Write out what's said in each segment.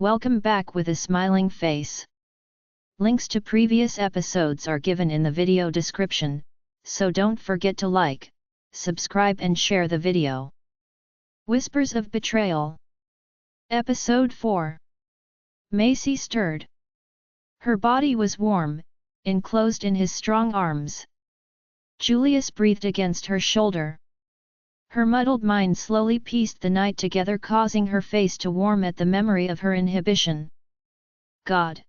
Welcome back with a smiling face. Links to previous episodes are given in the video description, so don't forget to like, subscribe and share the video. Whispers of Betrayal. Episode 4. Macy stirred. Her body was warm, enclosed in his strong arms. Julius breathed against her shoulder. Her muddled mind slowly pieced the night together, causing her face to warm at the memory of her inhibition. God!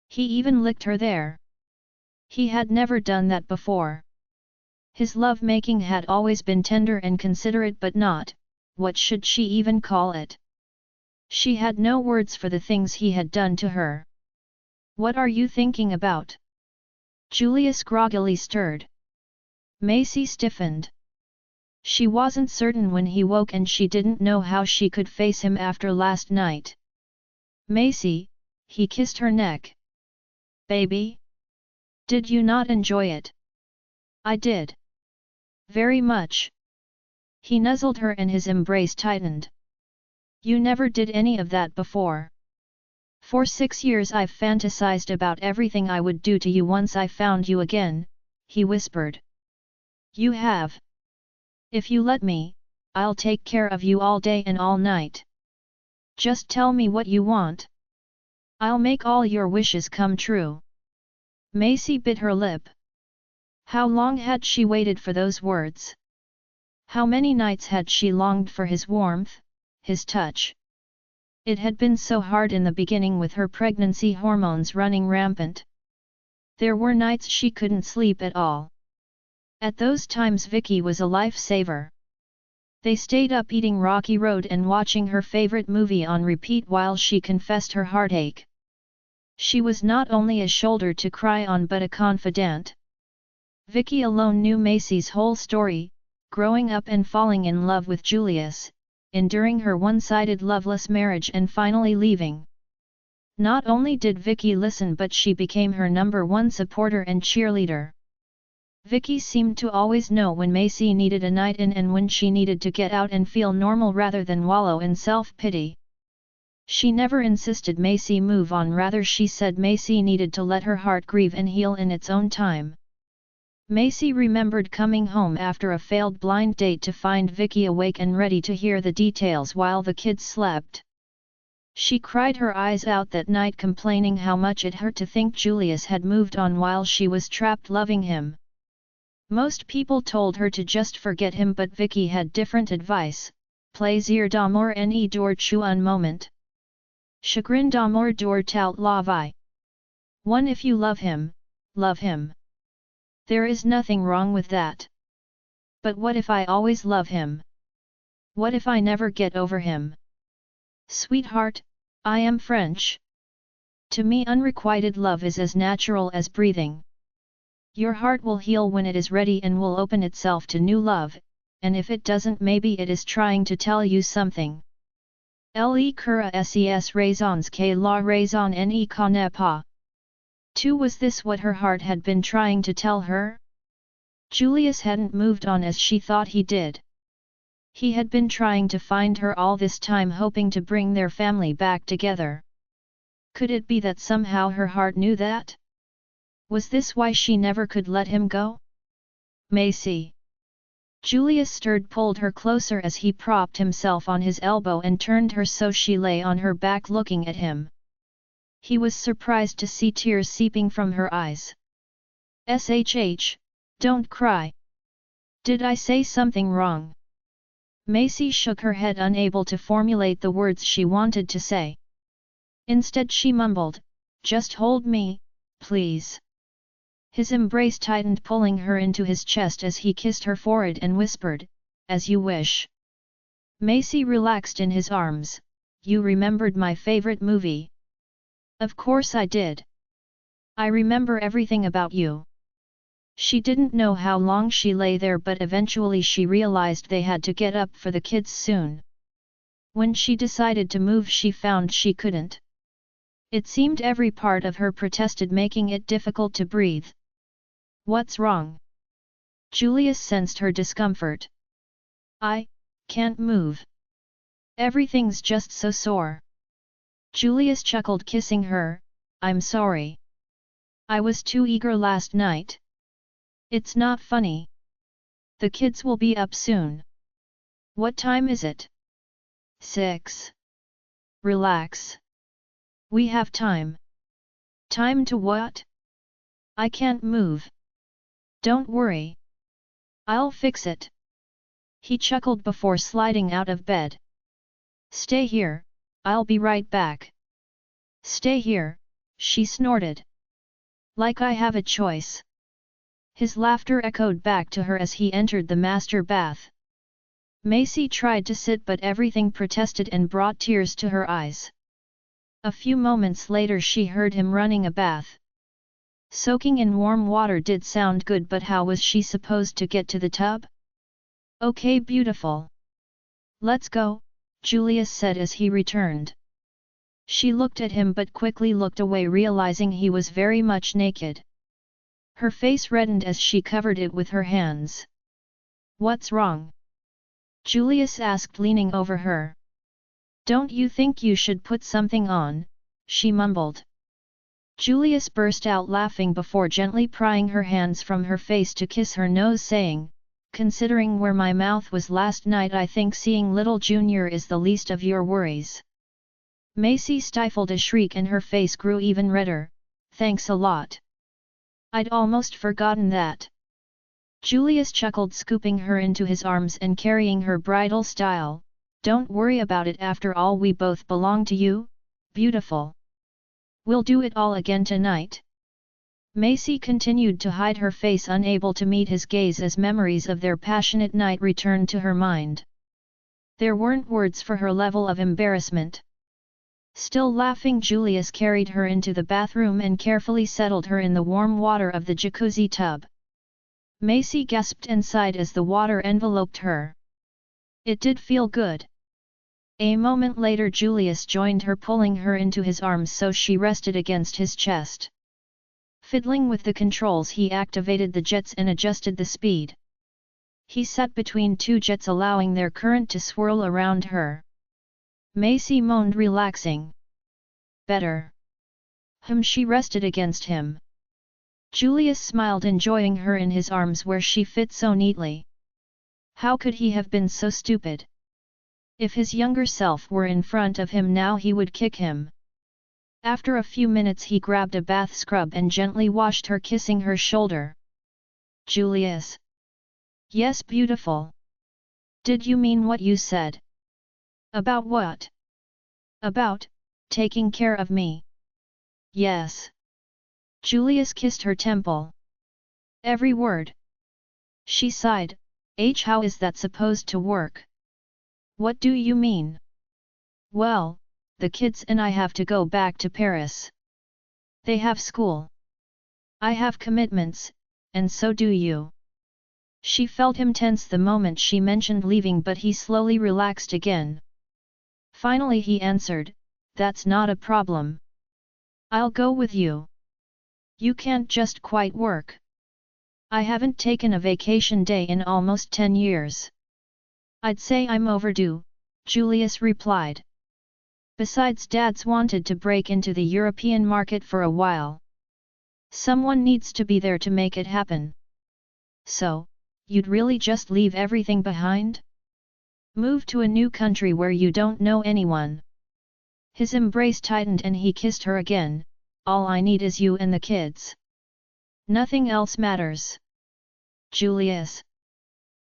He even licked her there. He had never done that before. His love-making had always been tender and considerate, but not, what should she even call it? She had no words for the things he had done to her. What are you thinking about? Julius groggily stirred. Macy stiffened. She wasn't certain when he woke and she didn't know how she could face him after last night. Macy, he kissed her neck. Baby? Did you not enjoy it? I did. Very much. He nuzzled her and his embrace tightened. You never did any of that before. For 6 years I've fantasized about everything I would do to you once I found you again, he whispered. You have. If you let me, I'll take care of you all day and all night. Just tell me what you want. I'll make all your wishes come true. Macy bit her lip. How long had she waited for those words? How many nights had she longed for his warmth, his touch? It had been so hard in the beginning with her pregnancy hormones running rampant. There were nights she couldn't sleep at all. At those times Vicky was a lifesaver. They stayed up eating Rocky Road and watching her favorite movie on repeat while she confessed her heartache. She was not only a shoulder to cry on but a confidant. Vicky alone knew Macy's whole story, growing up and falling in love with Julius, enduring her one-sided loveless marriage and finally leaving. Not only did Vicky listen, but she became her #1 supporter and cheerleader. Vicky seemed to always know when Macy needed a night in and when she needed to get out and feel normal rather than wallow in self-pity. She never insisted Macy move on, rather she said Macy needed to let her heart grieve and heal in its own time. Macy remembered coming home after a failed blind date to find Vicky awake and ready to hear the details while the kids slept. She cried her eyes out that night, complaining how much it hurt to think Julius had moved on while she was trapped loving him. Most people told her to just forget him, but Vicky had different advice. Plaisir d'amour ne dure qu'un un moment. Chagrin d'amour dure toute la vie. One, if you love him, love him. There is nothing wrong with that. But what if I always love him? What if I never get over him? Sweetheart, I am French. To me unrequited love is as natural as breathing. Your heart will heal when it is ready and will open itself to new love, and if it doesn't, maybe it is trying to tell you something. Le cura ses raisons que la raison ne connaît pas. Too, was this what her heart had been trying to tell her? Julius hadn't moved on as she thought he did. He had been trying to find her all this time, hoping to bring their family back together. Could it be that somehow her heart knew that? Was this why she never could let him go? Macy. Julius stirred, pulled her closer as he propped himself on his elbow and turned her so she lay on her back looking at him. He was surprised to see tears seeping from her eyes. Shh, don't cry. Did I say something wrong? Macy shook her head, unable to formulate the words she wanted to say. Instead she mumbled, just hold me, please. His embrace tightened, pulling her into his chest as he kissed her forehead and whispered, as you wish. Macy relaxed in his arms. You remembered my favorite movie? Of course I did. I remember everything about you. She didn't know how long she lay there, but eventually she realized they had to get up for the kids soon. When she decided to move, she found she couldn't. It seemed every part of her protested, making it difficult to breathe. What's wrong? Julius sensed her discomfort. I can't move. Everything's just so sore. Julius chuckled, kissing her. I'm sorry. I was too eager last night. It's not funny. The kids will be up soon. What time is it? 6. Relax. We have time. Time to what? I can't move. Don't worry. I'll fix it. He chuckled before sliding out of bed. Stay here, I'll be right back. Stay here, she snorted. Like I have a choice. His laughter echoed back to her as he entered the master bath. Macy tried to sit but everything protested and brought tears to her eyes. A few moments later she heard him running a bath. Soaking in warm water did sound good, but how was she supposed to get to the tub? Okay, beautiful. Let's go, Julius said as he returned. She looked at him but quickly looked away, realizing he was very much naked. Her face reddened as she covered it with her hands. What's wrong? Julius asked, leaning over her. Don't you think you should put something on? She mumbled. Julius burst out laughing before gently prying her hands from her face to kiss her nose, saying, considering where my mouth was last night, I think seeing little Junior is the least of your worries. Macy stifled a shriek and her face grew even redder. Thanks a lot. I'd almost forgotten that. Julius chuckled, scooping her into his arms and carrying her bridal style. Don't worry about it, after all we both belong to you, beautiful. We'll do it all again tonight. Macy continued to hide her face, unable to meet his gaze as memories of their passionate night returned to her mind. There weren't words for her level of embarrassment. Still laughing, Julius carried her into the bathroom and carefully settled her in the warm water of the jacuzzi tub. Macy gasped and sighed as the water enveloped her. It did feel good. A moment later Julius joined her, pulling her into his arms so she rested against his chest. Fiddling with the controls, he activated the jets and adjusted the speed. He sat between two jets, allowing their current to swirl around her. Macy moaned, relaxing. Better. She rested against him. Julius smiled, enjoying her in his arms where she fit so neatly. How could he have been so stupid? If his younger self were in front of him now, he would kick him. After a few minutes he grabbed a bath scrub and gently washed her, kissing her shoulder. Julius. Yes, beautiful. Did you mean what you said? About what? About taking care of me. Yes. Julius kissed her temple. Every word. She sighed. How is that supposed to work? What do you mean? Well, the kids and I have to go back to Paris. They have school. I have commitments, and so do you. She felt him tense the moment she mentioned leaving, but he slowly relaxed again. Finally he answered, that's not a problem. I'll go with you. You can't just quite work. I haven't taken a vacation day in almost 10 years. I'd say I'm overdue, Julius replied. Besides, Dad's wanted to break into the European market for a while. Someone needs to be there to make it happen. So, you'd really just leave everything behind? Move to a new country where you don't know anyone? His embrace tightened and he kissed her again. All I need is you and the kids. Nothing else matters. Julius.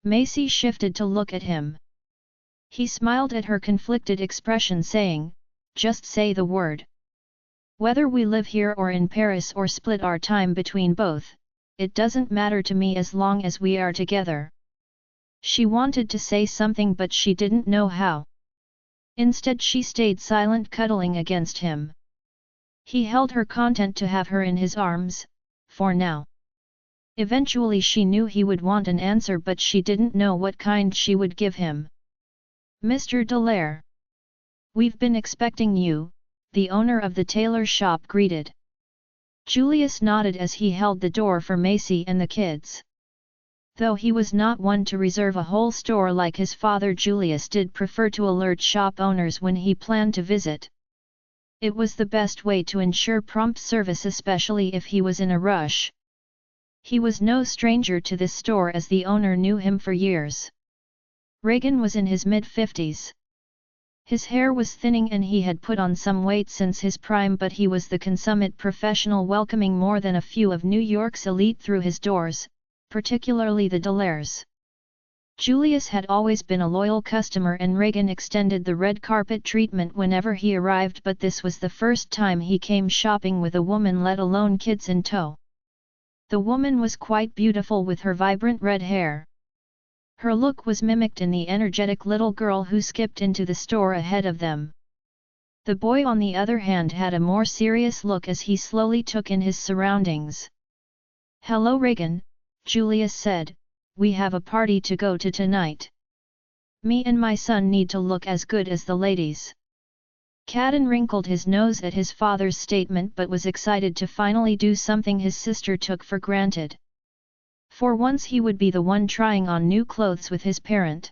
Macy shifted to look at him. He smiled at her conflicted expression, saying, just say the word. Whether we live here or in Paris or split our time between both, it doesn't matter to me as long as we are together. She wanted to say something but she didn't know how. Instead she stayed silent, cuddling against him. He held her, content to have her in his arms, for now. Eventually she knew he would want an answer, but she didn't know what kind she would give him. Mr. Dallaire. We've been expecting you, the owner of the tailor shop greeted. Julius nodded as he held the door for Macy and the kids. Though he was not one to reserve a whole store like his father, Julius did prefer to alert shop owners when he planned to visit. It was the best way to ensure prompt service, especially if he was in a rush. He was no stranger to this store as the owner knew him for years. Reagan was in his mid-50s. His hair was thinning and he had put on some weight since his prime, but he was the consummate professional, welcoming more than a few of New York's elite through his doors, particularly the Delaires. Julius had always been a loyal customer and Reagan extended the red carpet treatment whenever he arrived, but this was the first time he came shopping with a woman, let alone kids in tow. The woman was quite beautiful with her vibrant red hair. Her look was mimicked in the energetic little girl who skipped into the store ahead of them. The boy, on the other hand, had a more serious look as he slowly took in his surroundings. "Hello Reagan," Julius said, "we have a party to go to tonight. Me and my son need to look as good as the ladies." Cadden wrinkled his nose at his father's statement but was excited to finally do something his sister took for granted. For once he would be the one trying on new clothes with his parent.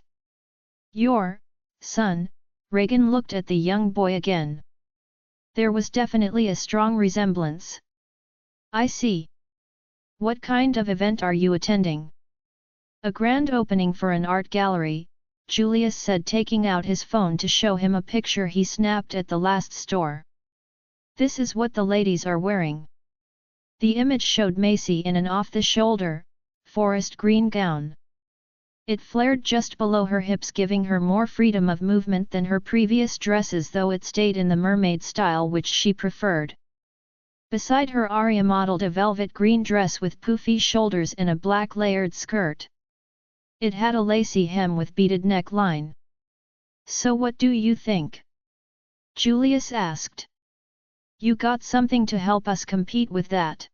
"Your son?" Reagan looked at the young boy again. There was definitely a strong resemblance. "I see. What kind of event are you attending?" "A grand opening for an art gallery," Julius said, taking out his phone to show him a picture he snapped at the last store. "This is what the ladies are wearing." The image showed Macy in an off-the-shoulder, forest green gown. It flared just below her hips, giving her more freedom of movement than her previous dresses, though it stayed in the mermaid style which she preferred. Beside her, Aria modeled a velvet green dress with poofy shoulders and a black layered skirt. It had a lacy hem with beaded neckline. "So what do you think?" Julius asked. "You got something to help us compete with that?"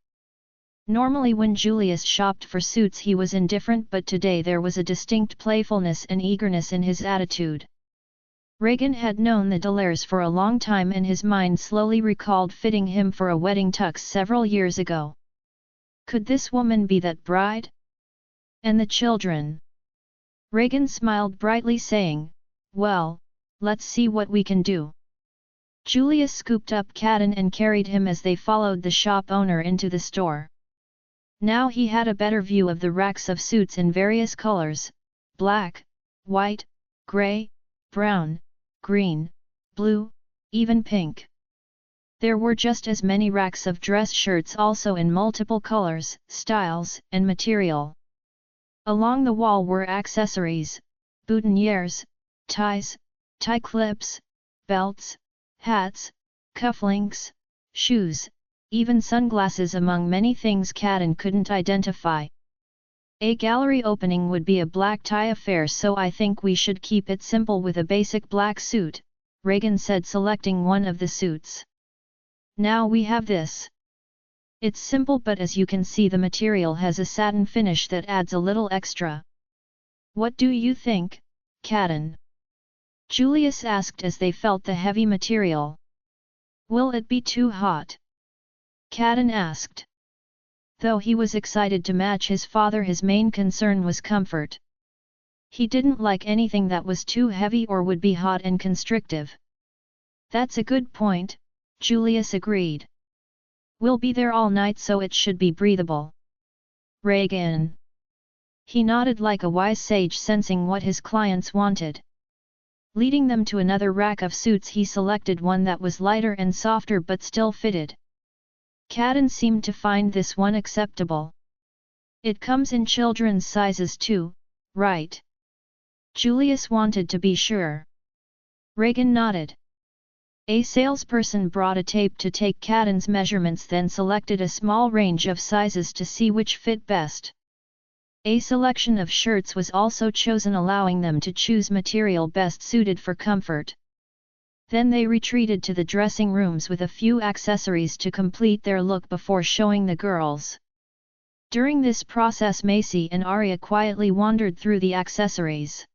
Normally when Julius shopped for suits he was indifferent, but today there was a distinct playfulness and eagerness in his attitude. Reagan had known the Delaires for a long time and his mind slowly recalled fitting him for a wedding tux several years ago. Could this woman be that bride? And the children? Reagan smiled brightly, saying, "Well, let's see what we can do." Julius scooped up Cadden and carried him as they followed the shop owner into the store. Now he had a better view of the racks of suits in various colors: black, white, grey, brown, green, blue, even pink. There were just as many racks of dress shirts, also in multiple colors, styles, and material. Along the wall were accessories, boutonnieres, ties, tie clips, belts, hats, cufflinks, shoes, even sunglasses, among many things Cadden couldn't identify. "A gallery opening would be a black tie affair, so I think we should keep it simple with a basic black suit," Reagan said, selecting one of the suits. "Now we have this. It's simple, but as you can see the material has a satin finish that adds a little extra. What do you think, Cadden?" Julius asked as they felt the heavy material. "Will it be too hot?" Cadden asked. Though he was excited to match his father, his main concern was comfort. He didn't like anything that was too heavy or would be hot and constrictive. "That's a good point," Julius agreed. "We'll be there all night, so it should be breathable." "Reagan." He nodded like a wise sage, sensing what his clients wanted. Leading them to another rack of suits, he selected one that was lighter and softer but still fitted. Cadden seemed to find this one acceptable. "It comes in children's sizes too, right?" Julius wanted to be sure. Reagan nodded. A salesperson brought a tape to take Cadden's measurements, then selected a small range of sizes to see which fit best. A selection of shirts was also chosen, allowing them to choose material best suited for comfort. Then they retreated to the dressing rooms with a few accessories to complete their look before showing the girls. During this process, Macy and Aria quietly wandered through the accessories.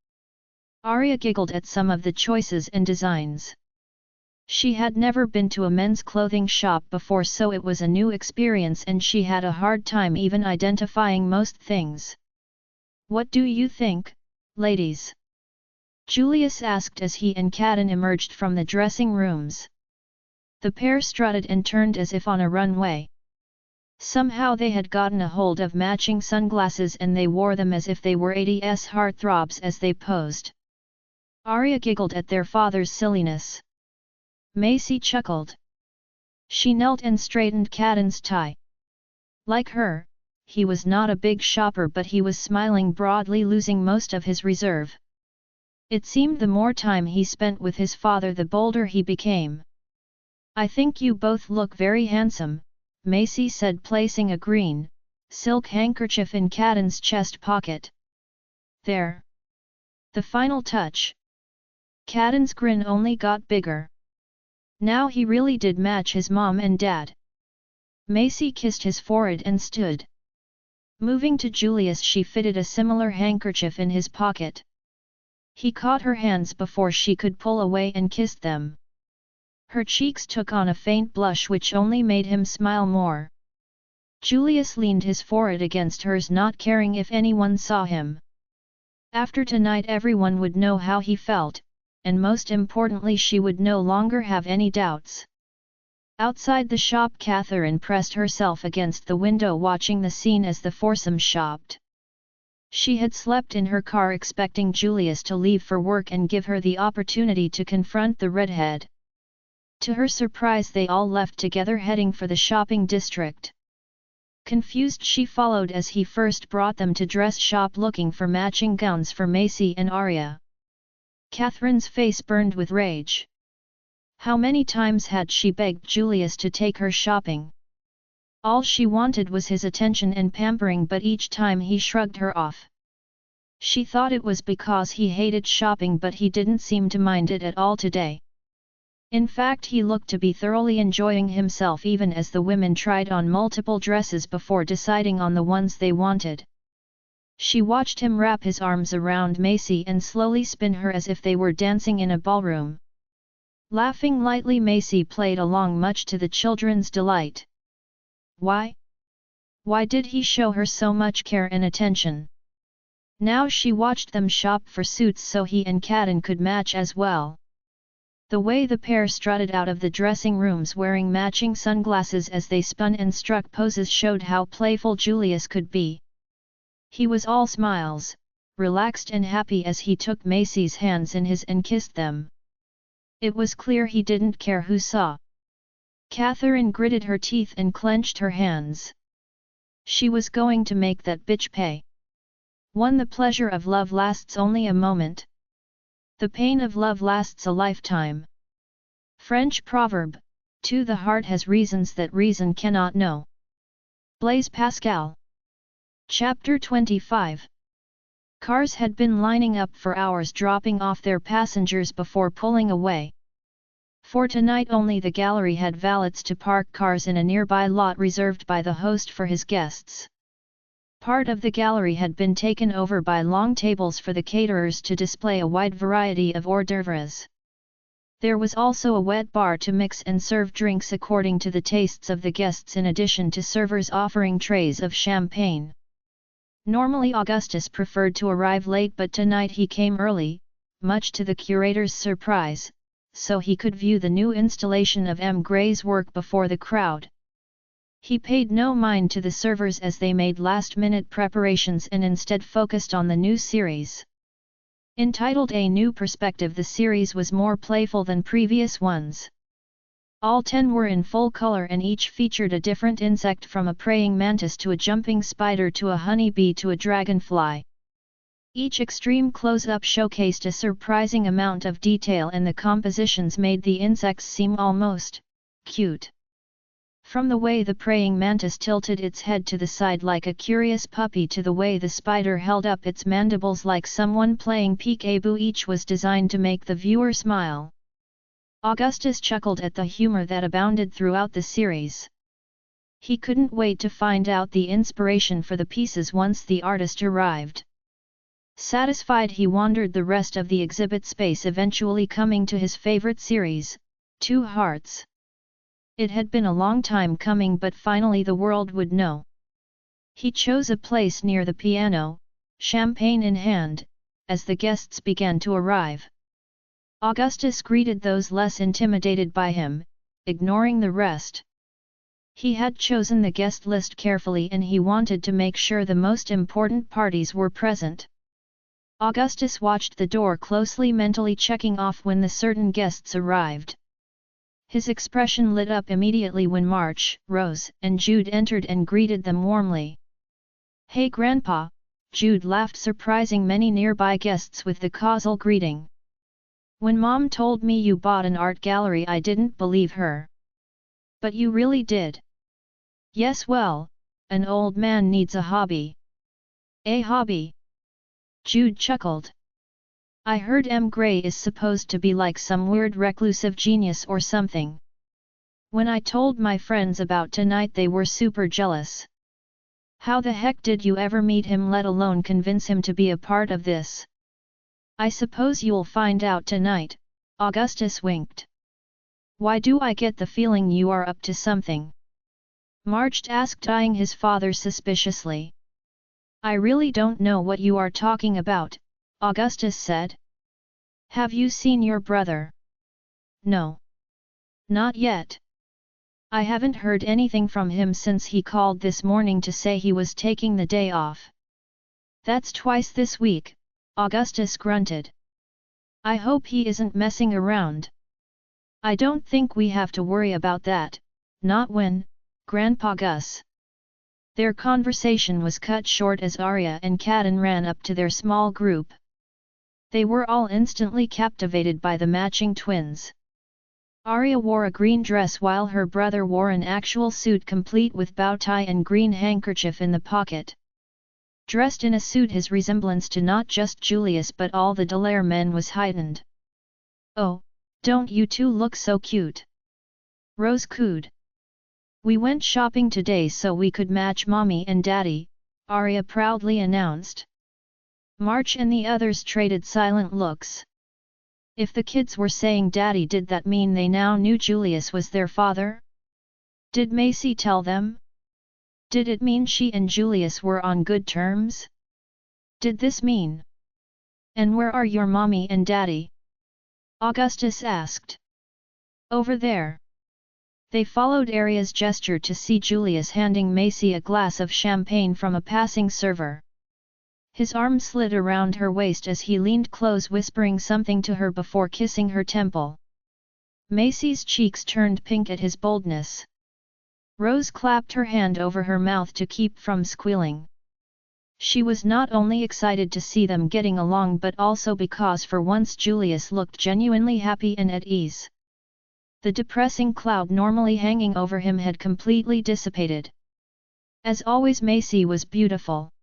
Aria giggled at some of the choices and designs. She had never been to a men's clothing shop before, so it was a new experience and she had a hard time even identifying most things. "What do you think, ladies?" Julius asked as he and Cadden emerged from the dressing rooms. The pair strutted and turned as if on a runway. Somehow they had gotten a hold of matching sunglasses and they wore them as if they were 80s heartthrobs as they posed. Arya giggled at their father's silliness. Macy chuckled. She knelt and straightened Catelyn's tie. Like her, he was not a big shopper, but he was smiling broadly, losing most of his reserve. It seemed the more time he spent with his father, the bolder he became. "I think you both look very handsome," Macy said, placing a green, silk handkerchief in Catelyn's chest pocket. "There. The final touch." Catelyn's grin only got bigger. Now he really did match his mom and dad. Macy kissed his forehead and stood. Moving to Julius, she fitted a similar handkerchief in his pocket. He caught her hands before she could pull away and kissed them. Her cheeks took on a faint blush which only made him smile more. Julius leaned his forehead against hers, not caring if anyone saw him. After tonight everyone would know how he felt, and most importantly she would no longer have any doubts. Outside the shop, Catherine pressed herself against the window watching the scene as the foursome shopped. She had slept in her car expecting Julius to leave for work and give her the opportunity to confront the redhead. To her surprise they all left together, heading for the shopping district. Confused, she followed as he first brought them to dress shop looking for matching gowns for Macy and Arya. Catherine's face burned with rage. How many times had she begged Julius to take her shopping? All she wanted was his attention and pampering, but each time he shrugged her off. She thought it was because he hated shopping, but he didn't seem to mind it at all today. In fact, he looked to be thoroughly enjoying himself, even as the women tried on multiple dresses before deciding on the ones they wanted. She watched him wrap his arms around Macy and slowly spin her as if they were dancing in a ballroom. Laughing lightly, Macy played along, much to the children's delight. Why? Why did he show her so much care and attention? Now she watched them shop for suits so he and Catelyn could match as well. The way the pair strutted out of the dressing rooms wearing matching sunglasses as they spun and struck poses showed how playful Julius could be. He was all smiles, relaxed and happy as he took Macy's hands in his and kissed them. It was clear he didn't care who saw. Catherine gritted her teeth and clenched her hands. She was going to make that bitch pay. The pleasure of love lasts only a moment. The pain of love lasts a lifetime. French proverb, "To the heart has reasons that reason cannot know." Blaise Pascal. Chapter 25. Cars had been lining up for hours, dropping off their passengers before pulling away. For tonight only the gallery had valets to park cars in a nearby lot reserved by the host for his guests. Part of the gallery had been taken over by long tables for the caterers to display a wide variety of hors d'oeuvres. There was also a wet bar to mix and serve drinks according to the tastes of the guests, in addition to servers offering trays of champagne. Normally Augustus preferred to arrive late, but tonight he came early, much to the curator's surprise, so he could view the new installation of M. Gray's work before the crowd. He paid no mind to the servers as they made last-minute preparations and instead focused on the new series. Entitled A New Perspective, the series was more playful than previous ones. All 10 were in full color and each featured a different insect, from a praying mantis to a jumping spider to a honeybee to a dragonfly. Each extreme close-up showcased a surprising amount of detail, and the compositions made the insects seem almost cute. From the way the praying mantis tilted its head to the side like a curious puppy to the way the spider held up its mandibles like someone playing peek-a-boo, each was designed to make the viewer smile. Augustus chuckled at the humor that abounded throughout the series. He couldn't wait to find out the inspiration for the pieces once the artist arrived. Satisfied, he wandered the rest of the exhibit space, eventually coming to his favorite series, Two Hearts. It had been a long time coming, but finally the world would know. He chose a place near the piano, champagne in hand, as the guests began to arrive. Augustus greeted those less intimidated by him, ignoring the rest. He had chosen the guest list carefully and he wanted to make sure the most important parties were present. Augustus watched the door closely, mentally checking off when the certain guests arrived. His expression lit up immediately when March, Rose, and Jude entered and greeted them warmly. "Hey Grandpa," Jude laughed, surprising many nearby guests with the causal greeting. "When Mom told me you bought an art gallery, I didn't believe her. But you really did." "Yes, well, an old man needs a hobby." "A hobby?" Jude chuckled. "I heard M. Gray is supposed to be like some weird reclusive genius or something. When I told my friends about tonight, they were super jealous. How the heck did you ever meet him, let alone convince him to be a part of this?" "I suppose you'll find out tonight," Augustus winked. "Why do I get the feeling you are up to something?" March asked, eyeing his father suspiciously. "I really don't know what you are talking about," Augustus said. "Have you seen your brother?" "No. Not yet. I haven't heard anything from him since he called this morning to say he was taking the day off." "That's twice this week," Augustus grunted. "I hope he isn't messing around." "I don't think we have to worry about that, not when, Grandpa Gus." Their conversation was cut short as Arya and Kaden ran up to their small group. They were all instantly captivated by the matching twins. Arya wore a green dress while her brother wore an actual suit complete with bow tie and green handkerchief in the pocket. Dressed in a suit, his resemblance to not just Julius but all the Delaire men was heightened. "Oh, don't you two look so cute?" Rose cooed. "We went shopping today so we could match Mommy and Daddy," Arya proudly announced. March and the others traded silent looks. If the kids were saying Daddy, did that mean they now knew Julius was their father? Did Macy tell them? Did it mean she and Julius were on good terms? Did this mean? "And where are your Mommy and Daddy?" Augustus asked. "Over there." They followed Arya's gesture to see Julius handing Macy a glass of champagne from a passing server. His arm slid around her waist as he leaned close, whispering something to her before kissing her temple. Macy's cheeks turned pink at his boldness. Rose clapped her hand over her mouth to keep from squealing. She was not only excited to see them getting along but also because for once Julius looked genuinely happy and at ease. The depressing cloud normally hanging over him had completely dissipated. As always, Macy was beautiful.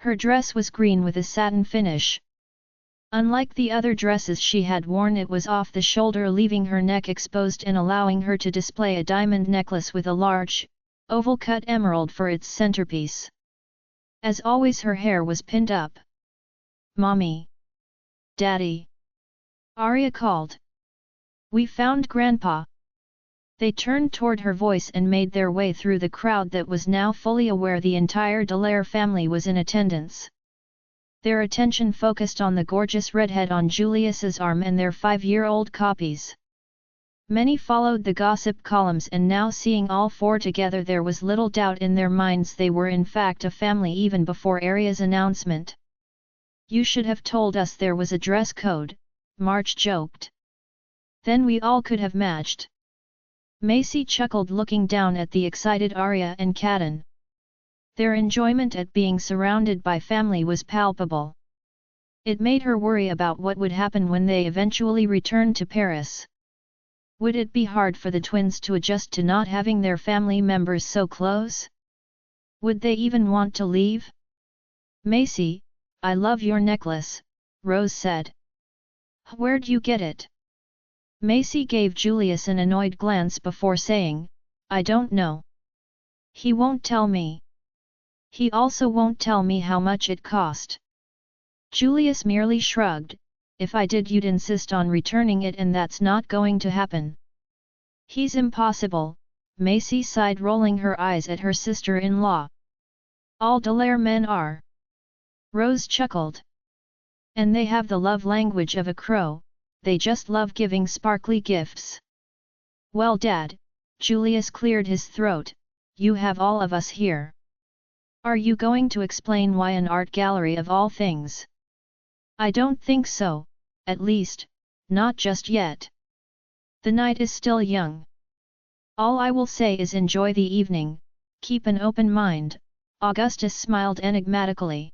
Her dress was green with a satin finish. Unlike the other dresses she had worn, it was off the shoulder, leaving her neck exposed and allowing her to display a diamond necklace with a large, oval-cut emerald for its centerpiece. As always, her hair was pinned up. "Mommy! Daddy!" Arya called. "We found Grandpa." They turned toward her voice and made their way through the crowd that was now fully aware the entire Delaire family was in attendance. Their attention focused on the gorgeous redhead on Julius's arm and their 5-year-old copies. Many followed the gossip columns, and now seeing all four together, there was little doubt in their minds they were in fact a family even before Arya's announcement. "You should have told us there was a dress code," March joked. "Then we all could have matched." Macy chuckled, looking down at the excited Arya and Kaden. Their enjoyment at being surrounded by family was palpable. It made her worry about what would happen when they eventually returned to Paris. Would it be hard for the twins to adjust to not having their family members so close? Would they even want to leave? "Macy, I love your necklace," Rose said. "Where'd you get it?" Macy gave Julius an annoyed glance before saying, "I don't know. He won't tell me. He also won't tell me how much it cost." Julius merely shrugged. "If I did, you'd insist on returning it, and that's not going to happen." "He's impossible," Macy sighed, rolling her eyes at her sister-in-law. "All Delaire men are." Rose chuckled. "And they have the love language of a crow, they just love giving sparkly gifts." Well, Dad, Julius cleared his throat, you have all of us here. Are you going to explain why an art gallery of all things? I don't think so, at least, not just yet. The night is still young. All I will say is enjoy the evening, keep an open mind, Augustus smiled enigmatically.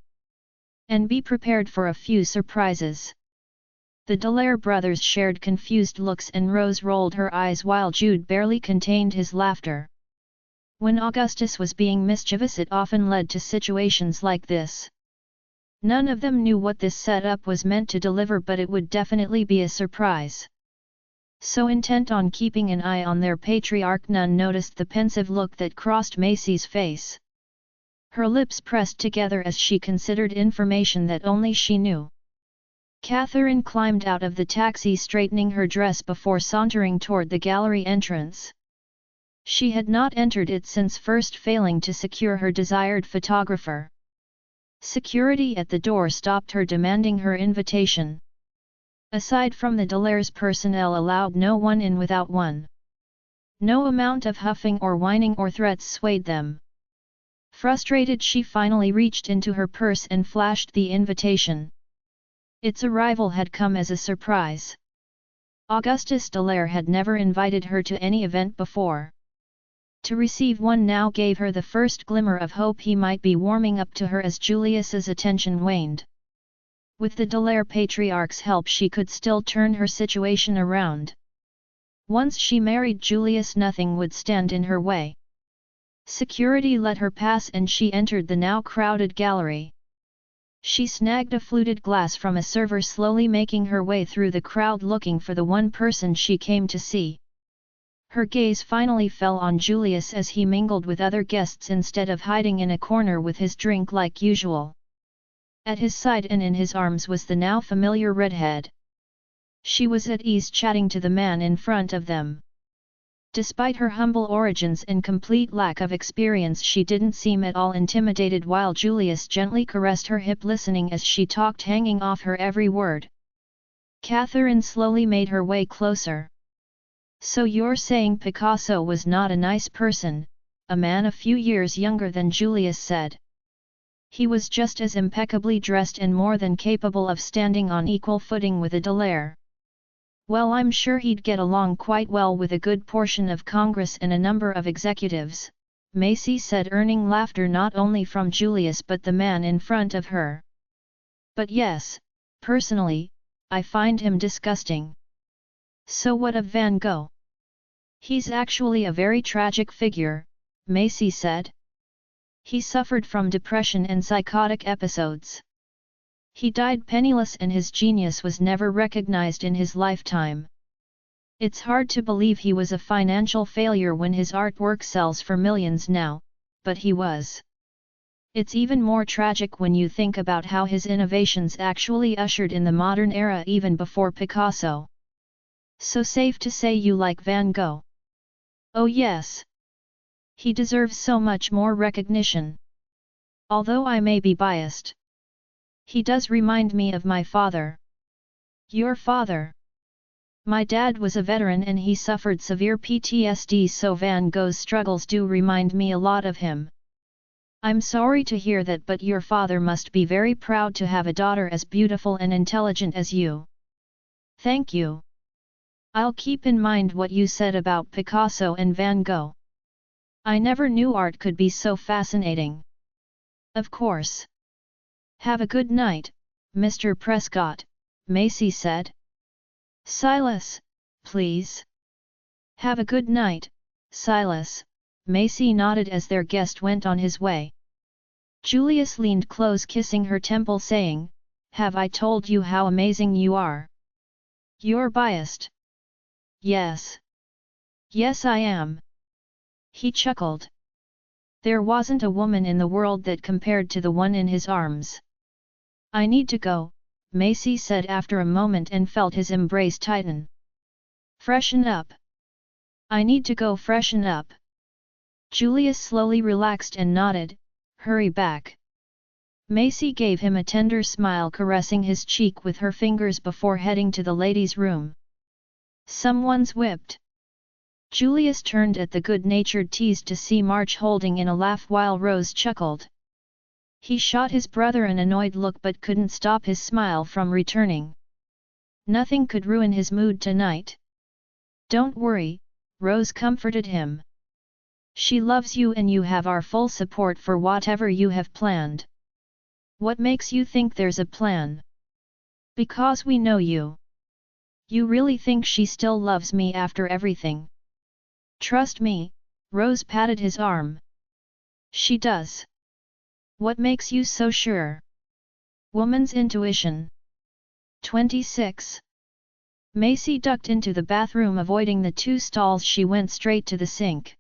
And be prepared for a few surprises. The Dallaire brothers shared confused looks and Rose rolled her eyes while Jude barely contained his laughter. When Augustus was being mischievous, it often led to situations like this. None of them knew what this setup was meant to deliver, but it would definitely be a surprise. So intent on keeping an eye on their patriarch, none noticed the pensive look that crossed Macy's face. Her lips pressed together as she considered information that only she knew. Catherine climbed out of the taxi, straightening her dress before sauntering toward the gallery entrance. She had not entered it since first failing to secure her desired photographer. Security at the door stopped her, demanding her invitation. Aside from the Dallaire's, personnel allowed no one in without one. No amount of huffing or whining or threats swayed them. Frustrated, she finally reached into her purse and flashed the invitation. Its arrival had come as a surprise. Augustus Dallaire had never invited her to any event before. To receive one now gave her the first glimmer of hope he might be warming up to her as Julius's attention waned. With the Dallaire patriarch's help, she could still turn her situation around. Once she married Julius, nothing would stand in her way. Security let her pass and she entered the now crowded gallery. She snagged a fluted glass from a server, slowly making her way through the crowd looking for the one person she came to see. Her gaze finally fell on Julius as he mingled with other guests instead of hiding in a corner with his drink like usual. At his side and in his arms was the now familiar redhead. She was at ease chatting to the man in front of them. Despite her humble origins and complete lack of experience, she didn't seem at all intimidated while Julius gently caressed her hip, listening as she talked, hanging off her every word. Catherine slowly made her way closer. So you're saying Picasso was not a nice person? A man a few years younger than Julius said. He was just as impeccably dressed and more than capable of standing on equal footing with a Dallaire. Well, I'm sure he'd get along quite well with a good portion of Congress and a number of executives, Macy said, earning laughter not only from Julius but the man in front of her. But yes, personally, I find him disgusting. So what of Van Gogh? He's actually a very tragic figure, Macy said. He suffered from depression and psychotic episodes. He died penniless and his genius was never recognized in his lifetime. It's hard to believe he was a financial failure when his artwork sells for millions now, but he was. It's even more tragic when you think about how his innovations actually ushered in the modern era even before Picasso. So safe to say you like Van Gogh? Oh yes. He deserves so much more recognition. Although I may be biased. He does remind me of my father. Your father? My dad was a veteran and he suffered severe PTSD, so Van Gogh's struggles do remind me a lot of him. I'm sorry to hear that, but your father must be very proud to have a daughter as beautiful and intelligent as you. Thank you. I'll keep in mind what you said about Picasso and Van Gogh. I never knew art could be so fascinating. Of course. Have a good night, Mr. Prescott, Macy said. Silas, please. Have a good night, Silas, Macy nodded as their guest went on his way. Julius leaned close, kissing her temple, saying, "Have I told you how amazing you are? You're biased." Yes. Yes, I am. He chuckled. There wasn't a woman in the world that compared to the one in his arms. I need to go, Macy said after a moment and felt his embrace tighten. Freshen up. I need to go freshen up. Julius slowly relaxed and nodded, hurry back. Macy gave him a tender smile, caressing his cheek with her fingers before heading to the ladies' room. Someone's whipped. Julius turned at the good-natured tease to see March holding in a laugh while Rose chuckled. He shot his brother an annoyed look but couldn't stop his smile from returning. Nothing could ruin his mood tonight. Don't worry, Rose comforted him. She loves you and you have our full support for whatever you have planned. What makes you think there's a plan? Because we know you. You really think she still loves me after everything? Trust me, Rose patted his arm. She does. What makes you so sure? Woman's intuition. 26. Macy ducked into the bathroom, avoiding the two stalls. She went straight to the sink.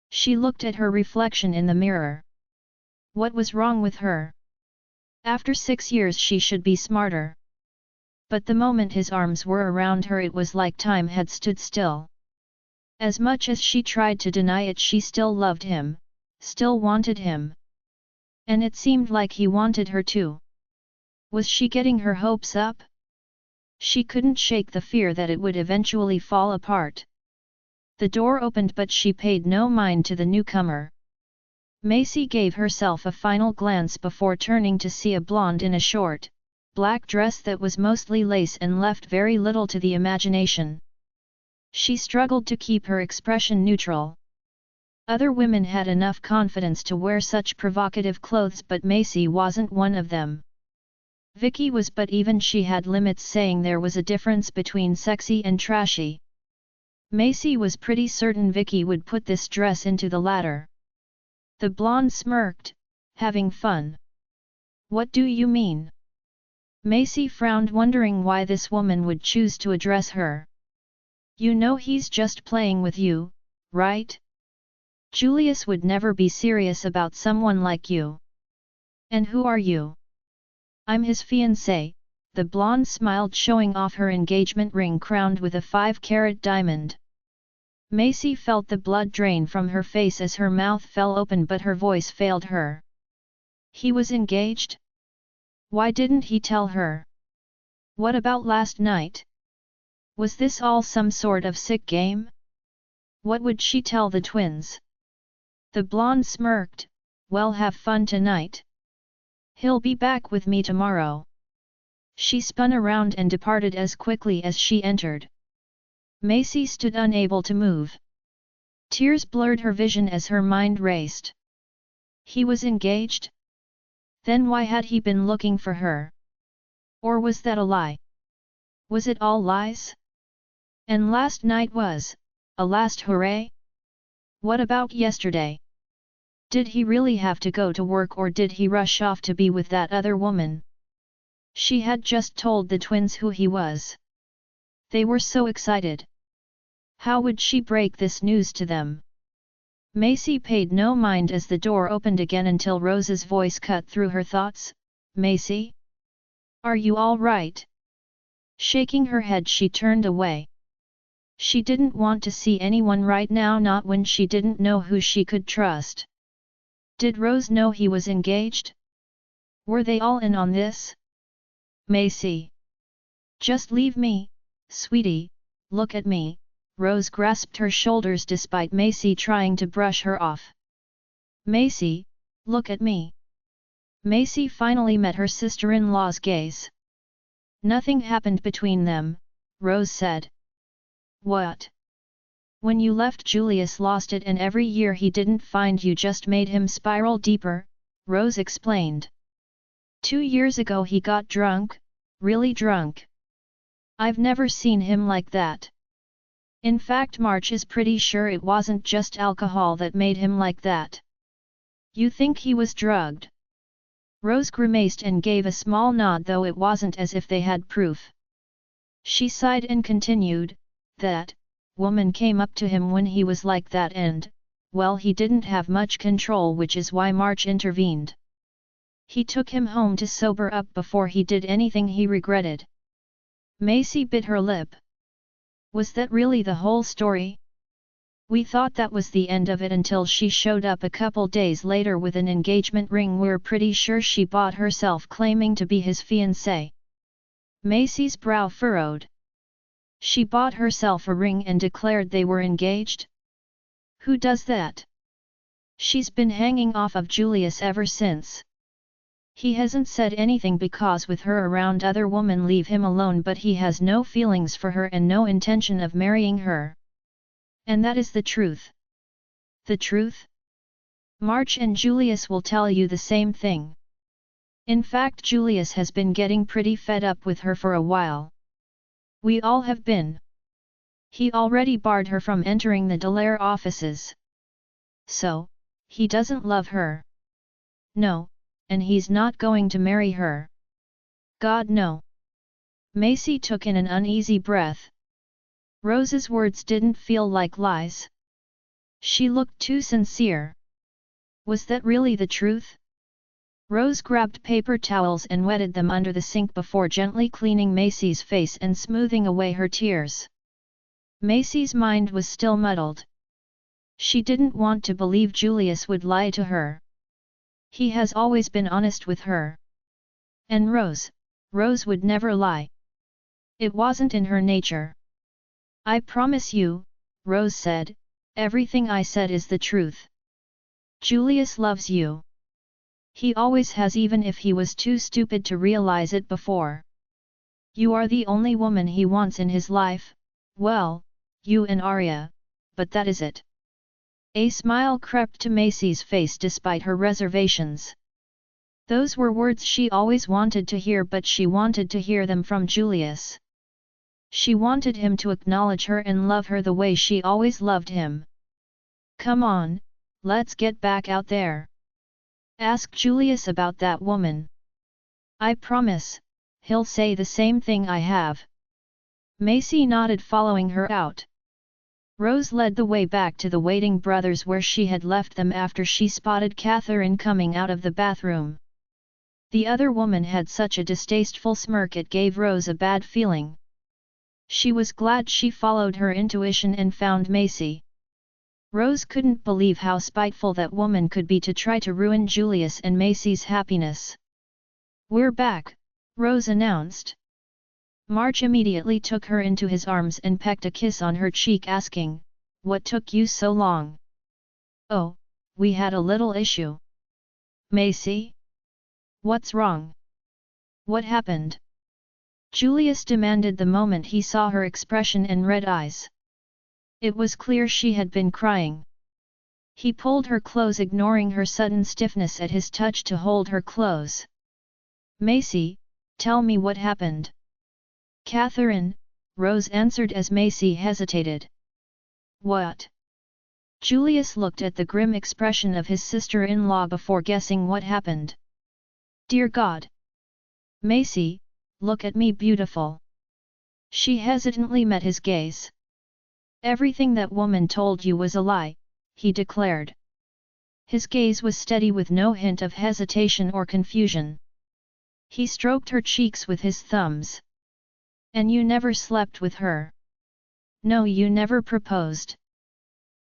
She looked at her reflection in the mirror. What was wrong with her? After 6 years she should be smarter. But the moment his arms were around her it was like time had stood still. As much as she tried to deny it, she still loved him, still wanted him. And it seemed like he wanted her too. Was she getting her hopes up? She couldn't shake the fear that it would eventually fall apart. The door opened but she paid no mind to the newcomer. Macy gave herself a final glance before turning to see a blonde in a short, black dress that was mostly lace and left very little to the imagination. She struggled to keep her expression neutral. Other women had enough confidence to wear such provocative clothes but Macy wasn't one of them. Vicky was, but even she had limits, saying there was a difference between sexy and trashy. Macy was pretty certain Vicky would put this dress into the latter. The blonde smirked, having fun. What do you mean? Macy frowned, wondering why this woman would choose to address her. You know he's just playing with you, right? Julius would never be serious about someone like you. And who are you? I'm his fiancée, the blonde smiled, showing off her engagement ring crowned with a 5-carat diamond. Macy felt the blood drain from her face as her mouth fell open, but her voice failed her. He was engaged? Why didn't he tell her? What about last night? Was this all some sort of sick game? What would she tell the twins? The blonde smirked. Well, have fun tonight. He'll be back with me tomorrow. She spun around and departed as quickly as she entered. Macy stood unable to move. Tears blurred her vision as her mind raced. He was engaged? Then why had he been looking for her? Or was that a lie? Was it all lies? And last night was a last hooray? What about yesterday? Did he really have to go to work, or did he rush off to be with that other woman? She had just told the twins who he was. They were so excited. How would she break this news to them? Macy paid no mind as the door opened again until Rose's voice cut through her thoughts. Macy? Are you all right? Shaking her head, she turned away. She didn't want to see anyone right now, not when she didn't know who she could trust. Did Rose know he was engaged? Were they all in on this? Macy! Just leave me, sweetie, look at me. Rose grasped her shoulders despite Macy trying to brush her off. Macy, look at me. Macy finally met her sister-in-law's gaze. Nothing happened between them, Rose said. What? When you left, Julius lost it, and every year he didn't find you just made him spiral deeper, Rose explained. 2 years ago he got drunk, really drunk. I've never seen him like that. In fact, March is pretty sure it wasn't just alcohol that made him like that. You think he was drugged? Rose grimaced and gave a small nod, though it wasn't as if they had proof. She sighed and continued, that woman came up to him when he was like that and, well, he didn't have much control, which is why March intervened. He took him home to sober up before he did anything he regretted. Macy bit her lip. Was that really the whole story? We thought that was the end of it until she showed up a couple days later with an engagement ring we're pretty sure she bought herself, claiming to be his fiancée. Macy's brow furrowed. She bought herself a ring and declared they were engaged? Who does that? She's been hanging off of Julius ever since. He hasn't said anything because with her around other women leave him alone, but he has no feelings for her and no intention of marrying her. And that is the truth. The truth? March and Julius will tell you the same thing. In fact, Julius has been getting pretty fed up with her for a while. We all have been. He already barred her from entering the Dallaire offices. So, he doesn't love her. No, and he's not going to marry her. God no. Macy took in an uneasy breath. Rose's words didn't feel like lies. She looked too sincere. Was that really the truth? Rose grabbed paper towels and wetted them under the sink before gently cleaning Macy's face and smoothing away her tears. Macy's mind was still muddled. She didn't want to believe Julius would lie to her. He has always been honest with her. And Rose would never lie. It wasn't in her nature. I promise you, Rose said, everything I said is the truth. Julius loves you. He always has, even if he was too stupid to realize it before. You are the only woman he wants in his life, well, you and Arya, but that is it. A smile crept to Macy's face despite her reservations. Those were words she always wanted to hear, but she wanted to hear them from Julius. She wanted him to acknowledge her and love her the way she always loved him. Come on, let's get back out there. Ask Julius about that woman. I promise, he'll say the same thing I have. Macy nodded, following her out. Rose led the way back to the waiting brothers where she had left them after she spotted Catherine coming out of the bathroom. The other woman had such a distasteful smirk it gave Rose a bad feeling. She was glad she followed her intuition and found Macy. Rose couldn't believe how spiteful that woman could be to try to ruin Julius and Macy's happiness. We're back, Rose announced. March immediately took her into his arms and pecked a kiss on her cheek, asking, "What took you so long?" "Oh, we had a little issue." "Macy? What's wrong? What happened?" Julius demanded the moment he saw her expression and red eyes. It was clear she had been crying. He pulled her close, ignoring her sudden stiffness at his touch to hold her close. "Macy, tell me what happened." "Catherine," Rose answered as Macy hesitated. "What?" Julius looked at the grim expression of his sister-in-law before guessing what happened. "Dear God! Macy, look at me, beautiful." She hesitantly met his gaze. "Everything that woman told you was a lie," he declared. His gaze was steady with no hint of hesitation or confusion. He stroked her cheeks with his thumbs. "And you never slept with her? No, you never proposed?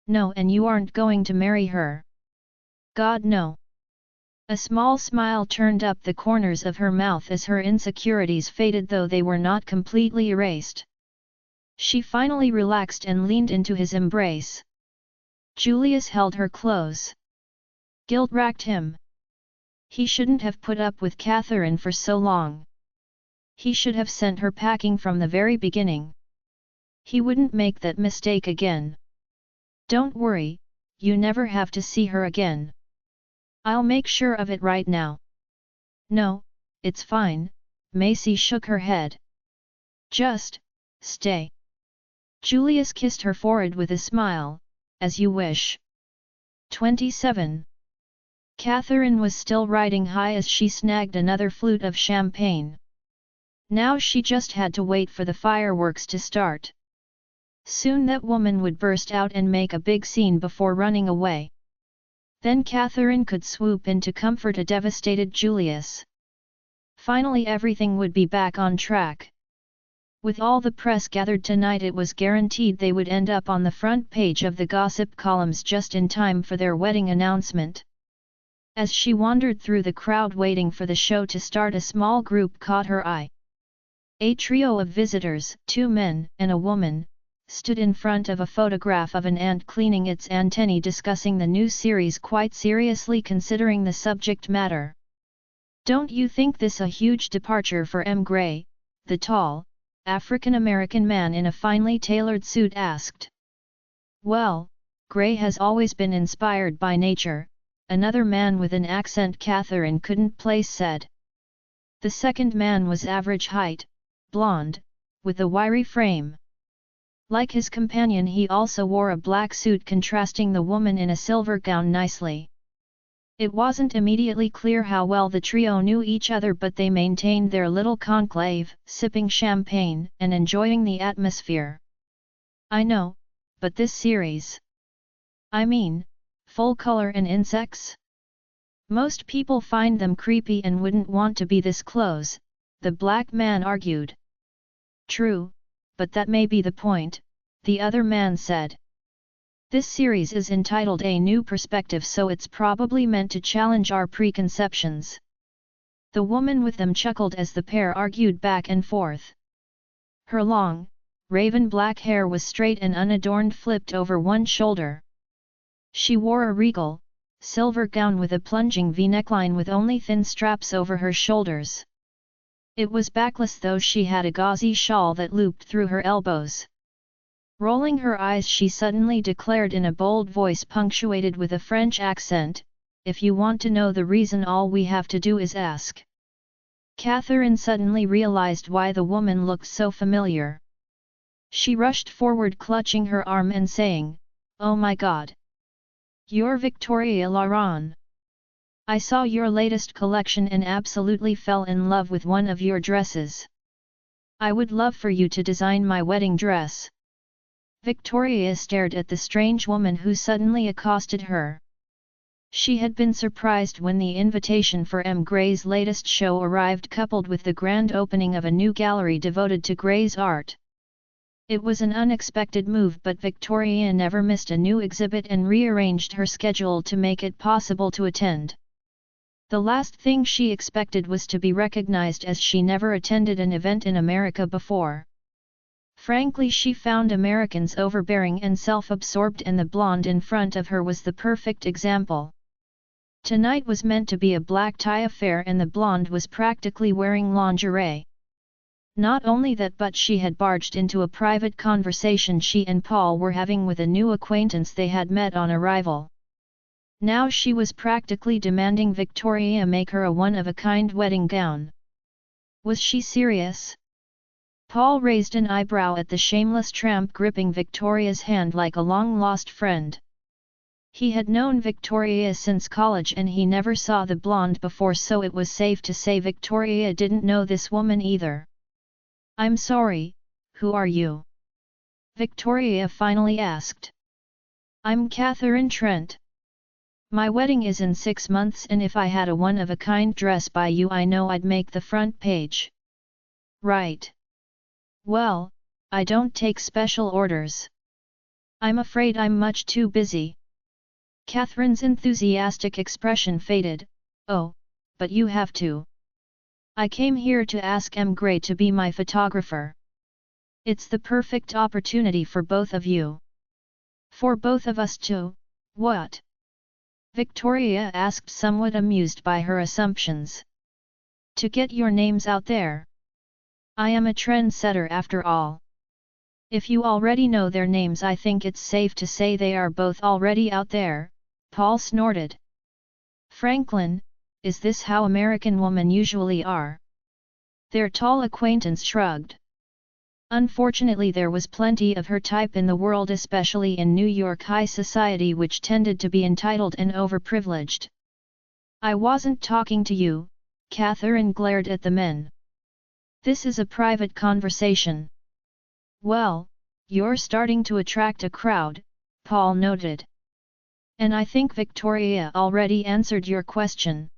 No, and you aren't going to marry her?" "God, no." A small smile turned up the corners of her mouth as her insecurities faded, though they were not completely erased. She finally relaxed and leaned into his embrace. Julius held her close. Guilt racked him. He shouldn't have put up with Catherine for so long. He should have sent her packing from the very beginning. He wouldn't make that mistake again. "Don't worry, you never have to see her again. I'll make sure of it right now." "No, it's fine," Macy shook her head. "Just stay." Julius kissed her forehead with a smile, "As you wish." 27. Catherine was still riding high as she snagged another flute of champagne. Now she just had to wait for the fireworks to start. Soon that woman would burst out and make a big scene before running away. Then Catherine could swoop in to comfort a devastated Julius. Finally everything would be back on track. With all the press gathered tonight, it was guaranteed they would end up on the front page of the gossip columns just in time for their wedding announcement. As she wandered through the crowd waiting for the show to start, a small group caught her eye. A trio of visitors, 2 men and a woman, stood in front of a photograph of an ant cleaning its antennae, discussing the new series quite seriously, considering the subject matter. "Don't you think this a huge departure for M. Gray?" the tall, African-American man in a finely tailored suit asked. "Well, Gray has always been inspired by nature," another man with an accent Catherine couldn't place said. The second man was average height, blonde, with a wiry frame. Like his companion, he also wore a black suit, contrasting the woman in a silver gown nicely. It wasn't immediately clear how well the trio knew each other, but they maintained their little conclave, sipping champagne and enjoying the atmosphere. "I know, but this series. I mean, full color and insects? Most people find them creepy and wouldn't want to be this close," the black man argued. "True, but that may be the point," the other man said. "This series is entitled A New Perspective, so it's probably meant to challenge our preconceptions." The woman with them chuckled as the pair argued back and forth. Her long, raven black hair was straight and unadorned, flipped over one shoulder. She wore a regal, silver gown with a plunging V-neckline with only thin straps over her shoulders. It was backless, though she had a gauzy shawl that looped through her elbows. Rolling her eyes, she suddenly declared in a bold voice punctuated with a French accent, "If you want to know the reason, all we have to do is ask." Catherine suddenly realized why the woman looked so familiar. She rushed forward, clutching her arm and saying, "Oh my God! You're Victoria Laurent! I saw your latest collection and absolutely fell in love with one of your dresses. I would love for you to design my wedding dress." Victoria stared at the strange woman who suddenly accosted her. She had been surprised when the invitation for M. Gray's latest show arrived, coupled with the grand opening of a new gallery devoted to Gray's art. It was an unexpected move, but Victoria never missed a new exhibit and rearranged her schedule to make it possible to attend. The last thing she expected was to be recognized, as she never attended an event in America before. Frankly, she found Americans overbearing and self-absorbed, and the blonde in front of her was the perfect example. Tonight was meant to be a black tie affair, and the blonde was practically wearing lingerie. Not only that, but she had barged into a private conversation she and Paul were having with a new acquaintance they had met on arrival. Now she was practically demanding Victoria make her a one-of-a-kind wedding gown. Was she serious? Paul raised an eyebrow at the shameless tramp gripping Victoria's hand like a long-lost friend. He had known Victoria since college and he never saw the blonde before, so it was safe to say Victoria didn't know this woman either. "I'm sorry, who are you?" Victoria finally asked. "I'm Catherine Trent. My wedding is in 6 months, and if I had a one-of-a-kind dress by you, I know I'd make the front page." "Right. Well, I don't take special orders. I'm afraid I'm much too busy." Catherine's enthusiastic expression faded. "Oh, but you have to. I came here to ask M. Gray to be my photographer. It's the perfect opportunity for both of you." "For both of us to, what?" Victoria asked, somewhat amused by her assumptions. "To get your names out there. I am a trendsetter after all. If you already know their names, I think it's safe to say they are both already out there," Paul snorted. "Franklin, is this how American women usually are?" Their tall acquaintance shrugged. Unfortunately, there was plenty of her type in the world, especially in New York high society, which tended to be entitled and overprivileged. "I wasn't talking to you," Catherine glared at the men. "This is a private conversation." "Well, you're starting to attract a crowd," Paul noted. "And I think Victoria already answered your question."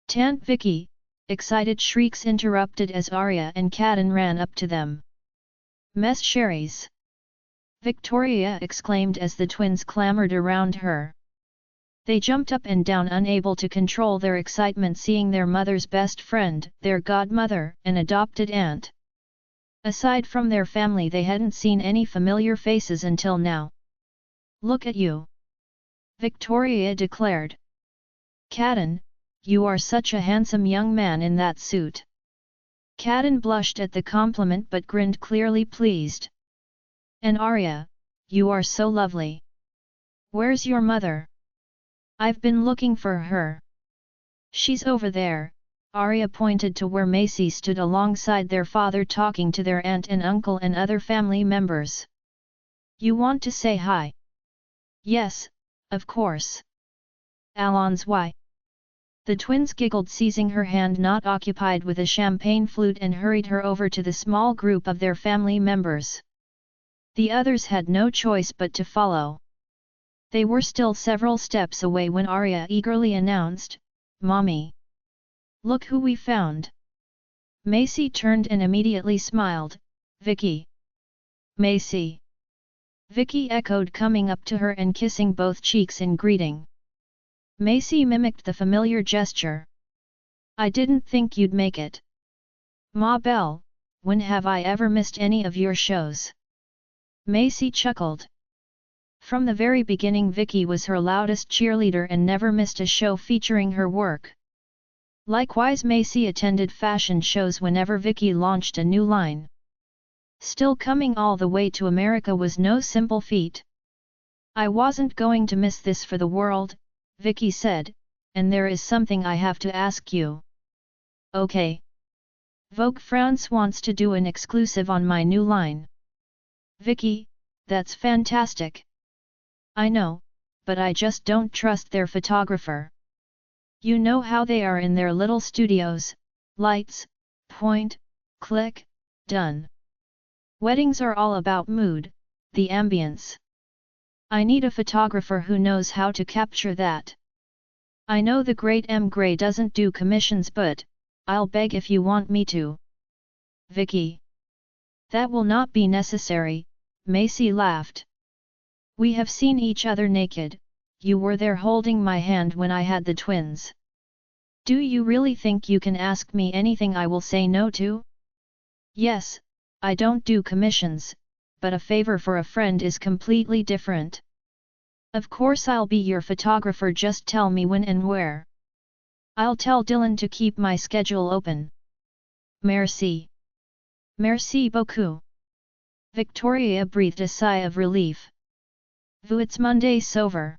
"Tant Vicky!" excited shrieks interrupted as Arya and Caden ran up to them. "Mes chéris!" Victoria exclaimed as the twins clamored around her. They jumped up and down, unable to control their excitement, seeing their mother's best friend, their godmother and adopted aunt. Aside from their family, they hadn't seen any familiar faces until now. "Look at you!" Victoria declared. "Kaden, you are such a handsome young man in that suit." Kaden blushed at the compliment but grinned, clearly pleased. "And Arya, you are so lovely. Where's your mother? I've been looking for her." "She's over there." Arya pointed to where Macy stood alongside their father talking to their aunt and uncle and other family members. "You want to say hi?" "Yes, of course." "Alon's why?" The twins giggled, seizing her hand not occupied with a champagne flute, and hurried her over to the small group of their family members. The others had no choice but to follow. They were still several steps away when Arya eagerly announced, "Mommy! Look who we found!" Macy turned and immediately smiled. "Vicky!" "Macy!" Vicky echoed, coming up to her and kissing both cheeks in greeting. Macy mimicked the familiar gesture. "I didn't think you'd make it. Ma Belle, when have I ever missed any of your shows?" Macy chuckled. From the very beginning, Vicky was her loudest cheerleader and never missed a show featuring her work. Likewise, Macy attended fashion shows whenever Vicky launched a new line. Still, coming all the way to America was no simple feat. "I wasn't going to miss this for the world," Vicky said, "and there is something I have to ask you." "Okay. Vogue France wants to do an exclusive on my new line." "Vicky, that's fantastic." "I know, but I just don't trust their photographer. You know how they are in their little studios, lights, point, click, done. Weddings are all about mood, the ambience. I need a photographer who knows how to capture that. I know the great M. Gray doesn't do commissions, but I'll beg if you want me to." "Vicky! That will not be necessary," Macy laughed. "We have seen each other naked, you were there holding my hand when I had the twins. Do you really think you can ask me anything I will say no to?" "Yes, I don't do commissions, but a favor for a friend is completely different. Of course I'll be your photographer, just tell me when and where. I'll tell Dylan to keep my schedule open." "Merci. Merci beaucoup." Victoria breathed a sigh of relief. "It's Monday sover."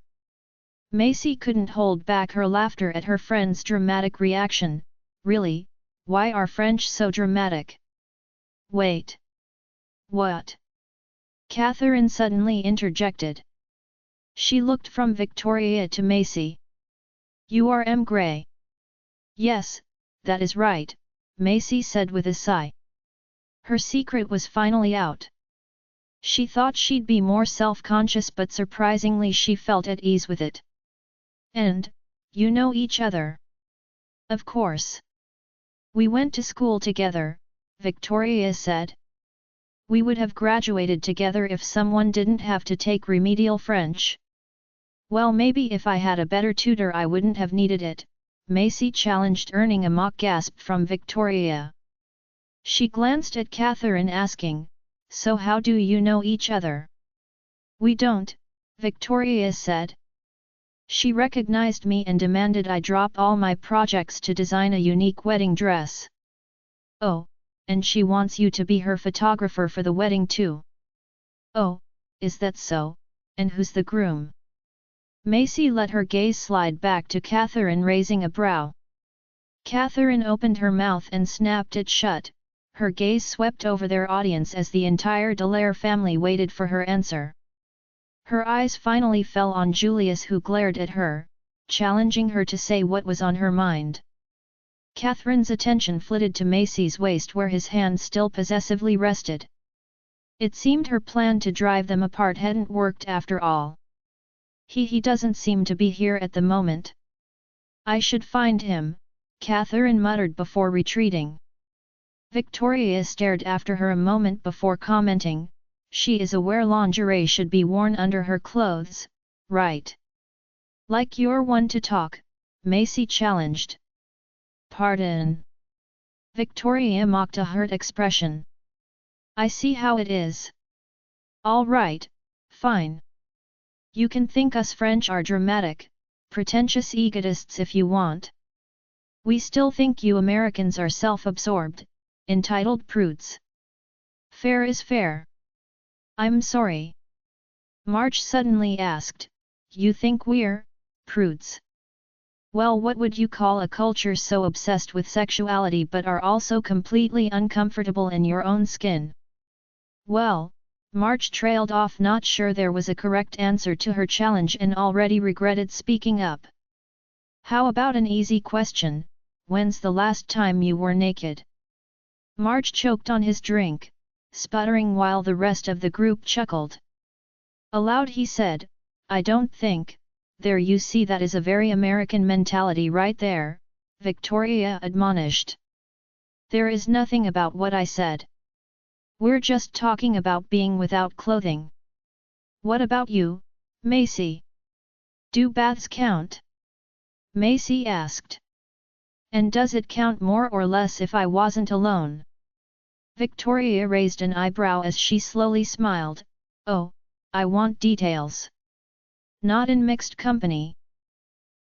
Macy couldn't hold back her laughter at her friend's dramatic reaction. "Really, why are French so dramatic?" "Wait. What?" Catherine suddenly interjected. She looked from Victoria to Macy. "You are M. Gray." "Yes, that is right," Macy said with a sigh. Her secret was finally out. She thought she'd be more self-conscious, but surprisingly she felt at ease with it. "And, you know each other?" "Of course. We went to school together," Victoria said. "We would have graduated together if someone didn't have to take remedial French." "Well, maybe if I had a better tutor I wouldn't have needed it," Macy challenged, earning a mock gasp from Victoria. She glanced at Catherine, asking, "So how do you know each other?" "We don't," Victoria said. "She recognized me and demanded I drop all my projects to design a unique wedding dress." "Oh, and she wants you to be her photographer for the wedding too?" "Oh, is that so, and who's the groom?" Macy let her gaze slide back to Catherine, raising a brow. Catherine opened her mouth and snapped it shut. Her gaze swept over their audience as the entire Dallaire family waited for her answer. Her eyes finally fell on Julius, who glared at her, challenging her to say what was on her mind. Catherine's attention flitted to Macy's waist, where his hand still possessively rested. It seemed her plan to drive them apart hadn't worked after all. He doesn't seem to be here at the moment." "I should find him," Catherine muttered before retreating. Victoria stared after her a moment before commenting, "She is aware lingerie should be worn under her clothes, right?" "Like you're one to talk," Macy challenged. "Pardon?" Victoria mocked a hurt expression. I see how it is. All right, fine. You can think us French are dramatic, pretentious egotists if you want. We still think you Americans are self-absorbed, entitled prudes. Fair is fair. I'm sorry. March suddenly asked, you think we're prudes? Well, what would you call a culture so obsessed with sexuality but are also completely uncomfortable in your own skin? Well, March trailed off, not sure there was a correct answer to her challenge and already regretted speaking up. How about an easy question, when's the last time you were naked? March choked on his drink, sputtering while the rest of the group chuckled. Aloud he said, I don't think, there you see that is a very American mentality right there, Victoria admonished. There is nothing about what I said. We're just talking about being without clothing. What about you, Macy? Do baths count? Macy asked. And does it count more or less if I wasn't alone? Victoria raised an eyebrow as she slowly smiled. Oh, I want details. Not in mixed company.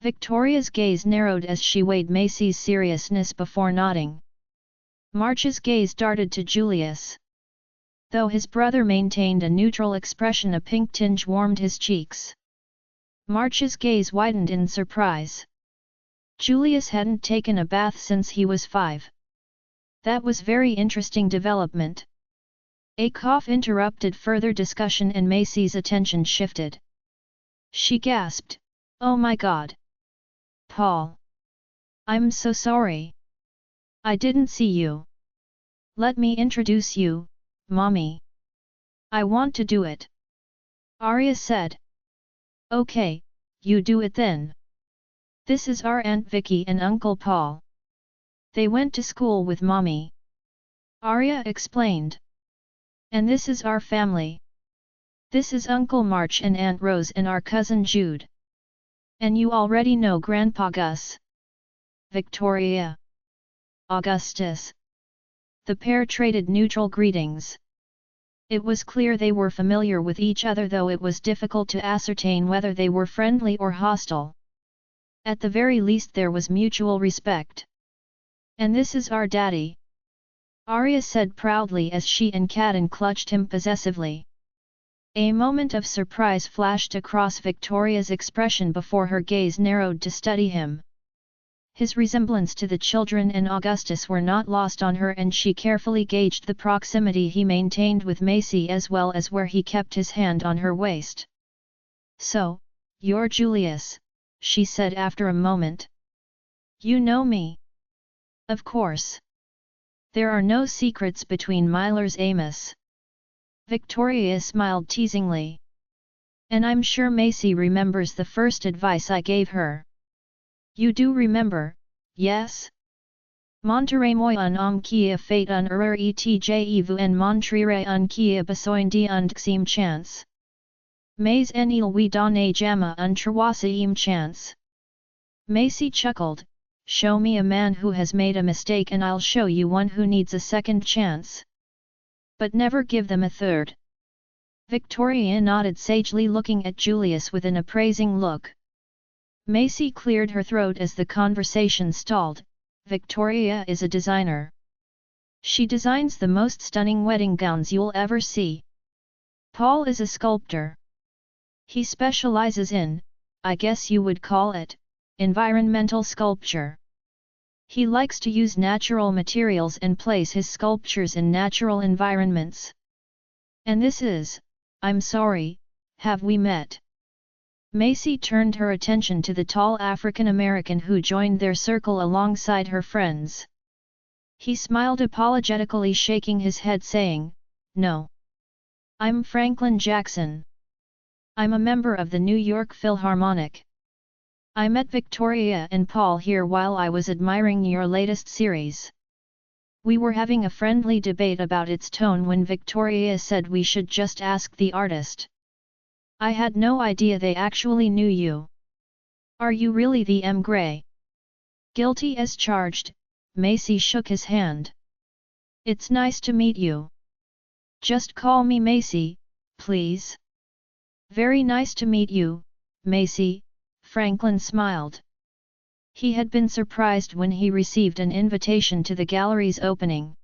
Victoria's gaze narrowed as she weighed Macy's seriousness before nodding. March's gaze darted to Julius. Though his brother maintained a neutral expression, a pink tinge warmed his cheeks. March's gaze widened in surprise. Julius hadn't taken a bath since he was 5. That was very interesting development. A cough interrupted further discussion and Macy's attention shifted. She gasped, oh my God! Paul! I'm so sorry. I didn't see you. Let me introduce you, Mommy. I want to do it. Arya said. Okay, you do it then. This is our Aunt Vicky and Uncle Paul. They went to school with Mommy. Arya explained. And this is our family. This is Uncle March and Aunt Rose and our cousin Jude. And you already know Grandpa Gus. Victoria. Augustus. The pair traded neutral greetings. It was clear they were familiar with each other, though it was difficult to ascertain whether they were friendly or hostile. At the very least there was mutual respect. And this is our daddy. Arya said proudly as she and Catelyn clutched him possessively. A moment of surprise flashed across Victoria's expression before her gaze narrowed to study him. His resemblance to the children and Augustus were not lost on her, and she carefully gauged the proximity he maintained with Macy as well as where he kept his hand on her waist. So, you're Julius, she said after a moment. You know me? Of course. There are no secrets between Miller's Amos. Victoria smiled teasingly. And I'm sure Macy remembers the first advice I gave her. You do remember, yes? Monterey moi un kia fate un error etjevu en montrire un kia besoin de und xim chance. Mais en il we donne jamma un troisième chance. Macy chuckled, show me a man who has made a mistake and I'll show you one who needs a second chance. But never give them a third. Victoria nodded sagely, looking at Julius with an appraising look. Macy cleared her throat as the conversation stalled. Victoria is a designer. She designs the most stunning wedding gowns you'll ever see. Paul is a sculptor. He specializes in, I guess you would call it, environmental sculpture. He likes to use natural materials and place his sculptures in natural environments. And this is, I'm sorry, have we met? Macy turned her attention to the tall African American who joined their circle alongside her friends. He smiled apologetically, shaking his head saying, no. I'm Franklin Jackson. I'm a member of the New York Philharmonic. I met Victoria and Paul here while I was admiring your latest series. We were having a friendly debate about its tone when Victoria said we should just ask the artist. I had no idea they actually knew you. Are you really the M. Gray? Guilty as charged, Macy shook his hand. It's nice to meet you. Just call me Macy, please. Very nice to meet you, Macy, Franklin smiled. He had been surprised when he received an invitation to the gallery's opening.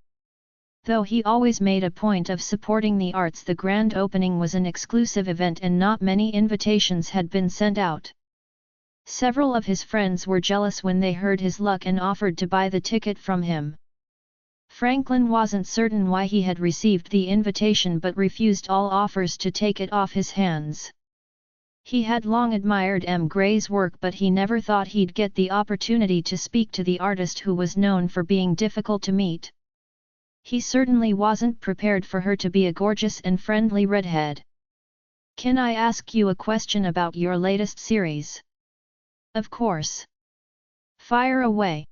Though he always made a point of supporting the arts, the grand opening was an exclusive event and not many invitations had been sent out. Several of his friends were jealous when they heard his luck and offered to buy the ticket from him. Franklin wasn't certain why he had received the invitation but refused all offers to take it off his hands. He had long admired M. Gray's work, but he never thought he'd get the opportunity to speak to the artist who was known for being difficult to meet. He certainly wasn't prepared for her to be a gorgeous and friendly redhead. "Can I ask you a question about your latest series?" "Of course. Fire away."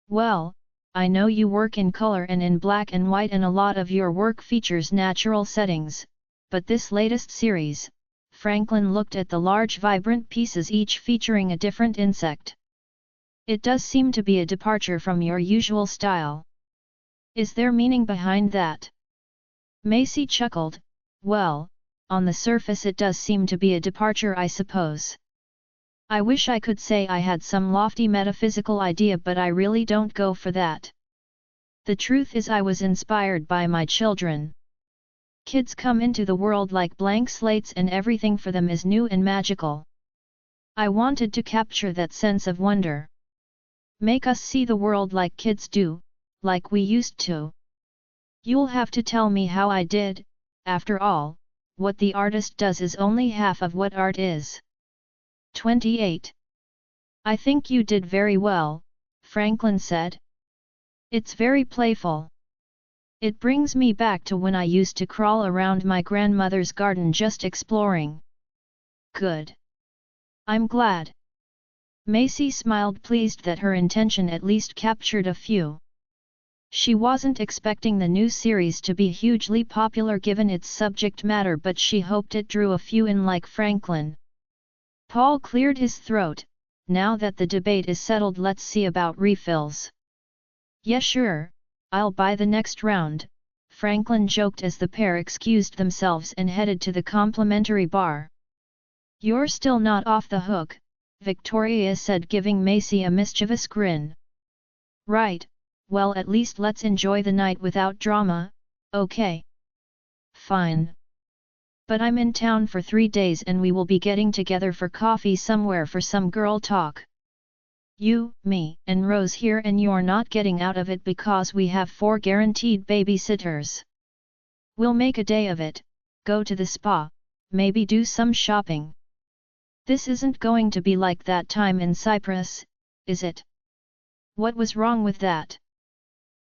"Well, I know you work in color and in black and white and a lot of your work features natural settings, but this latest series," Franklin looked at the large vibrant pieces each featuring a different insect. "It does seem to be a departure from your usual style. Is there meaning behind that?" Macy chuckled. "Well, on the surface it does seem to be a departure, I suppose. I wish I could say I had some lofty metaphysical idea, but I really don't go for that. The truth is I was inspired by my children. Kids come into the world like blank slates and everything for them is new and magical. I wanted to capture that sense of wonder. Make us see the world like kids do, like we used to. You'll have to tell me how I did. After all, what the artist does is only half of what art is." 28. "I think you did very well," Franklin said. "It's very playful. It brings me back to when I used to crawl around my grandmother's garden just exploring." "Good. I'm glad." Macy smiled, pleased that her intention at least captured a few. She wasn't expecting the new series to be hugely popular given its subject matter, but she hoped it drew a few in like Franklin. Paul cleared his throat. "Now that the debate is settled, let's see about refills." "Yeah, sure, I'll buy the next round," Franklin joked as the pair excused themselves and headed to the complimentary bar. "You're still not off the hook," Victoria said, giving Macy a mischievous grin. "Right, well at least let's enjoy the night without drama, okay?" "Fine. But I'm in town for 3 days and we will be getting together for coffee somewhere for some girl talk. You, me, and Rose here, and you're not getting out of it because we have 4 guaranteed babysitters. We'll make a day of it, go to the spa, maybe do some shopping. This isn't going to be like that time in Cyprus, is it? What was wrong with that?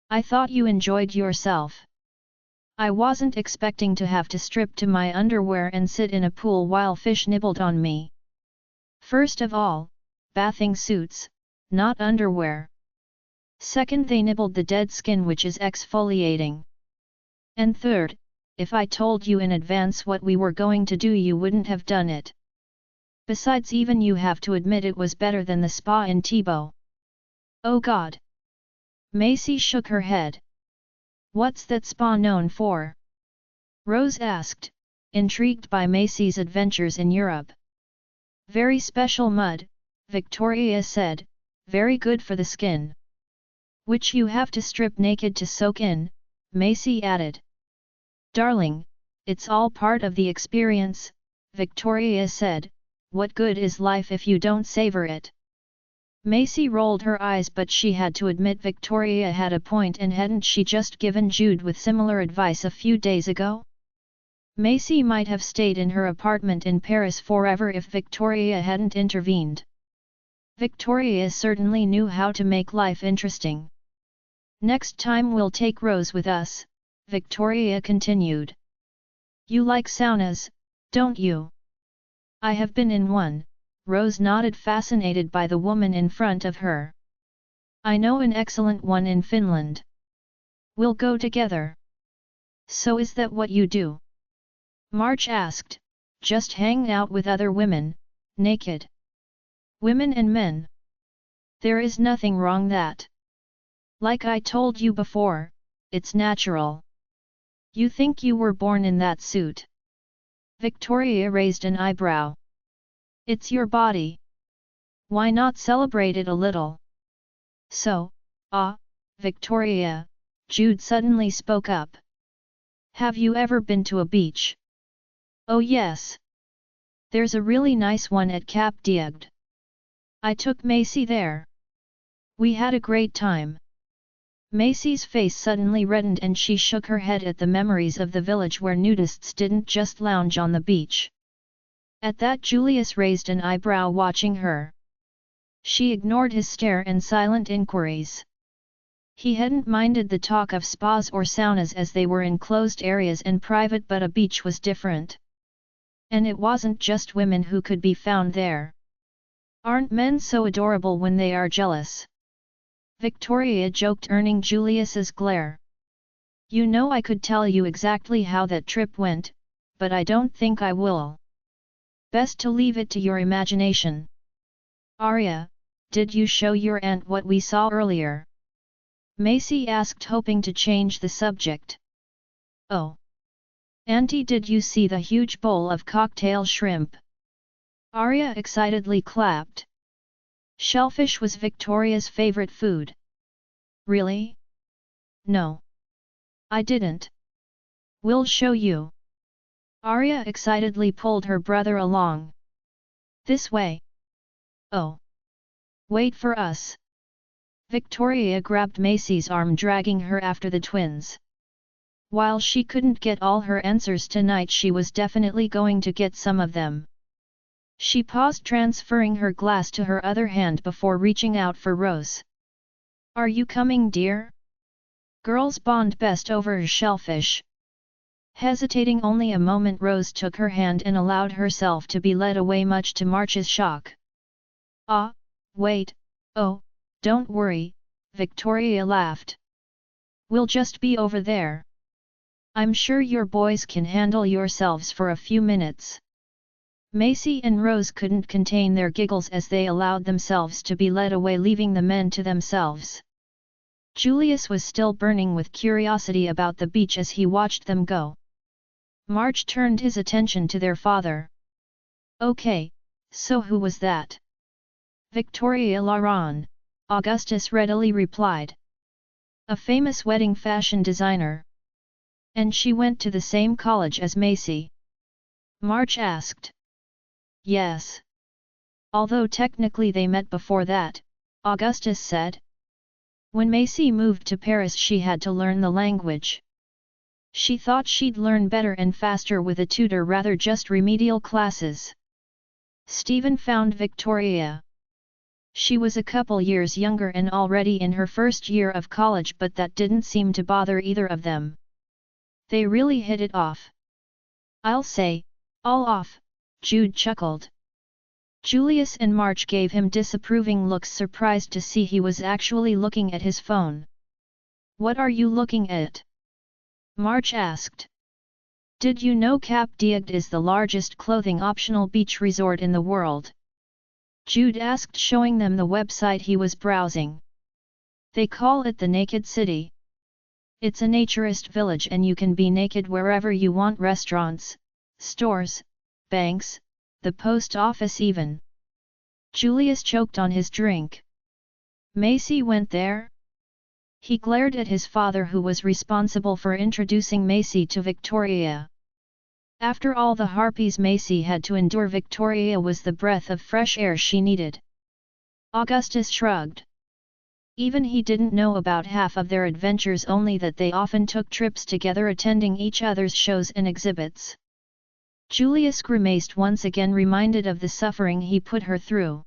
I thought you enjoyed yourself." "I wasn't expecting to have to strip to my underwear and sit in a pool while fish nibbled on me. First of all, bathing suits, not underwear. Second, they nibbled the dead skin, which is exfoliating. And third, if I told you in advance what we were going to do, you wouldn't have done it. Besides, even you have to admit it was better than the spa in Tebow." "Oh God!" Macy shook her head. "What's that spa known for?" Rose asked, intrigued by Macy's adventures in Europe. "Very special mud," Victoria said, "very good for the skin. Which you have to strip naked to soak in," Macy added. "Darling, it's all part of the experience," Victoria said. "What good is life if you don't savor it?" Macy rolled her eyes, but she had to admit Victoria had a point, and hadn't she just given Jude with similar advice a few days ago? Macy might have stayed in her apartment in Paris forever if Victoria hadn't intervened. Victoria certainly knew how to make life interesting. "Next time we'll take Rose with us," Victoria continued. "You like saunas, don't you?" "I have been in one," Rose nodded, fascinated by the woman in front of her. "I know an excellent one in Finland. We'll go together." "So is that what you do?" March asked. "Just hang out with other women, naked. Women and men. There is nothing wrong that. Like I told you before, it's natural. You think you were born in that suit? Victoria raised an eyebrow. It's your body. Why not celebrate it a little? So, Victoria, Jude suddenly spoke up. Have you ever been to a beach? Oh yes. There's a really nice one at Cap Diegd. I took Macy there. We had a great time. Macy's face suddenly reddened and she shook her head at the memories of the village where nudists didn't just lounge on the beach. At that Julius raised an eyebrow watching her. She ignored his stare and silent inquiries. He hadn't minded the talk of spas or saunas as they were enclosed areas and private, but a beach was different. And it wasn't just women who could be found there. Aren't men so adorable when they are jealous? Victoria joked, earning Julius's glare. You know, I could tell you exactly how that trip went, but I don't think I will. Best to leave it to your imagination. Arya, did you show your aunt what we saw earlier? Macy asked, hoping to change the subject. Oh. Auntie, did you see the huge bowl of cocktail shrimp? Arya excitedly clapped. Shellfish was Victoria's favorite food. Really? No. I didn't. We'll show you. Arya excitedly pulled her brother along. This way. Oh. Wait for us. Victoria grabbed Macy's arm, dragging her after the twins. While she couldn't get all her answers tonight, she was definitely going to get some of them. She paused, transferring her glass to her other hand before reaching out for Rose. Are you coming, dear? Girls bond best over shellfish. Hesitating only a moment, Rose took her hand and allowed herself to be led away, much to March's shock. Wait, oh, don't worry, Victoria laughed. We'll just be over there. I'm sure your boys can handle yourselves for a few minutes. Macy and Rose couldn't contain their giggles as they allowed themselves to be led away, leaving the men to themselves. Julius was still burning with curiosity about the beach as he watched them go. March turned his attention to their father. Okay, so who was that? Victoria Laron, Augustus readily replied. A famous wedding fashion designer. And she went to the same college as Macy? March asked. Yes. Although technically they met before that, Augustus said. When Macy moved to Paris, she had to learn the language. She thought she'd learn better and faster with a tutor rather just remedial classes. Stephen found Victoria. She was a couple years younger and already in her first year of college, but that didn't seem to bother either of them. They really hit it off. I'll say, all off, Jude chuckled. Julius and March gave him disapproving looks, surprised to see he was actually looking at his phone. What are you looking at? March asked. Did you know Cap Diegd is the largest clothing-optional beach resort in the world? Jude asked, showing them the website he was browsing. They call it the Naked City. It's a naturist village and you can be naked wherever you want: restaurants, stores, banks, the post office even. Julius choked on his drink. Macy went there? He glared at his father, who was responsible for introducing Macy to Victoria. After all the harpies Macy had to endure, Victoria was the breath of fresh air she needed. Augustus shrugged. Even he didn't know about half of their adventures, only that they often took trips together, attending each other's shows and exhibits. Julius grimaced, once again reminded of the suffering he put her through.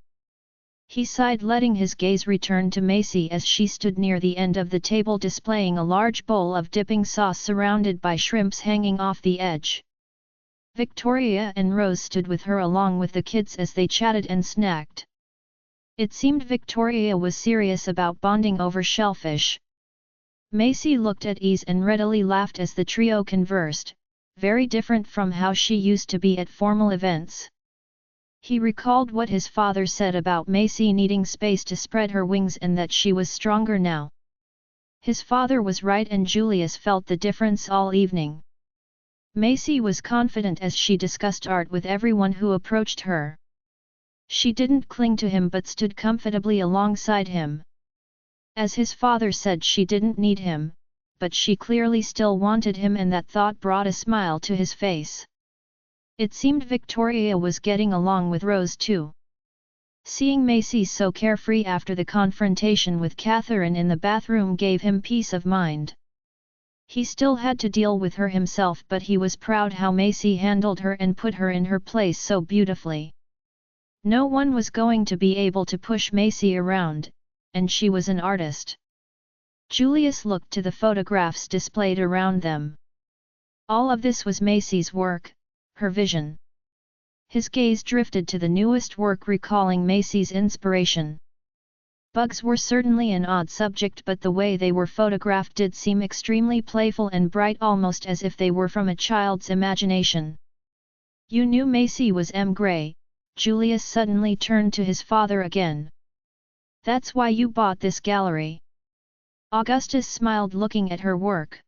He sighed, letting his gaze return to Macy as she stood near the end of the table, displaying a large bowl of dipping sauce surrounded by shrimps hanging off the edge. Victoria and Rose stood with her along with the kids as they chatted and snacked. It seemed Victoria was serious about bonding over shellfish. Macy looked at ease and readily laughed as the trio conversed, very different from how she used to be at formal events. He recalled what his father said about Macy needing space to spread her wings and that she was stronger now. His father was right and Julius felt the difference all evening. Macy was confident as she discussed art with everyone who approached her. She didn't cling to him but stood comfortably alongside him. As his father said, she didn't need him, but she clearly still wanted him, and that thought brought a smile to his face. It seemed Victoria was getting along with Rose too. Seeing Macy so carefree after the confrontation with Catherine in the bathroom gave him peace of mind. He still had to deal with her himself, but he was proud how Macy handled her and put her in her place so beautifully. No one was going to be able to push Macy around, and she was an artist. Julius looked to the photographs displayed around them. All of this was Macy's work, her vision. His gaze drifted to the newest work, recalling Macy's inspiration. Bugs were certainly an odd subject, but the way they were photographed did seem extremely playful and bright, almost as if they were from a child's imagination. You knew Macy was M. Gray? Julius suddenly turned to his father again. That's why you bought this gallery? Augustus smiled, looking at her work.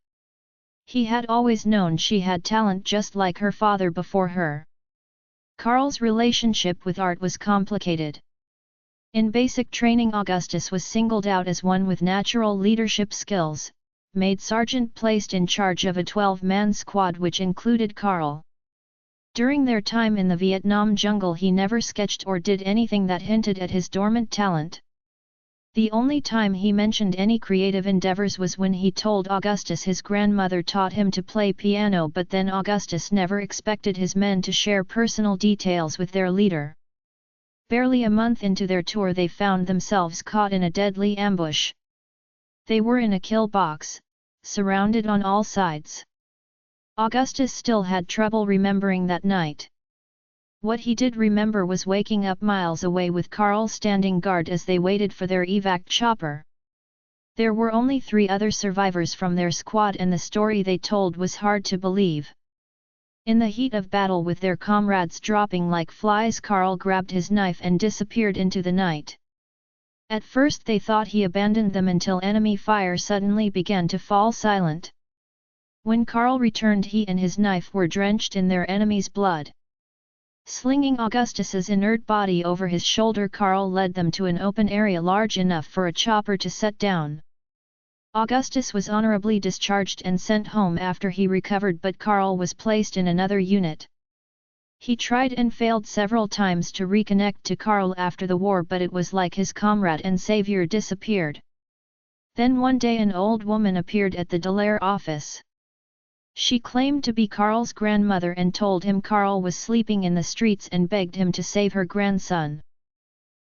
He had always known she had talent just like her father before her. Carl's relationship with art was complicated. In basic training, Augustus was singled out as one with natural leadership skills, made sergeant, placed in charge of a 12-man squad which included Carl. During their time in the Vietnam jungle, he never sketched or did anything that hinted at his dormant talent. The only time he mentioned any creative endeavors was when he told Augustus his grandmother taught him to play piano, but then Augustus never expected his men to share personal details with their leader. Barely a month into their tour, they found themselves caught in a deadly ambush. They were in a kill box, surrounded on all sides. Augustus still had trouble remembering that night. What he did remember was waking up miles away with Carl standing guard as they waited for their evac chopper. There were only 3 other survivors from their squad, and the story they told was hard to believe. In the heat of battle, with their comrades dropping like flies, Carl grabbed his knife and disappeared into the night. At first they thought he abandoned them until enemy fire suddenly began to fall silent. When Carl returned, he and his knife were drenched in their enemy's blood. Slinging Augustus's inert body over his shoulder, Carl led them to an open area large enough for a chopper to set down. Augustus was honorably discharged and sent home after he recovered, but Carl was placed in another unit. He tried and failed several times to reconnect to Carl after the war, but it was like his comrade and savior disappeared. Then one day an old woman appeared at the Dallaire office. She claimed to be Carl's grandmother and told him Carl was sleeping in the streets and begged him to save her grandson.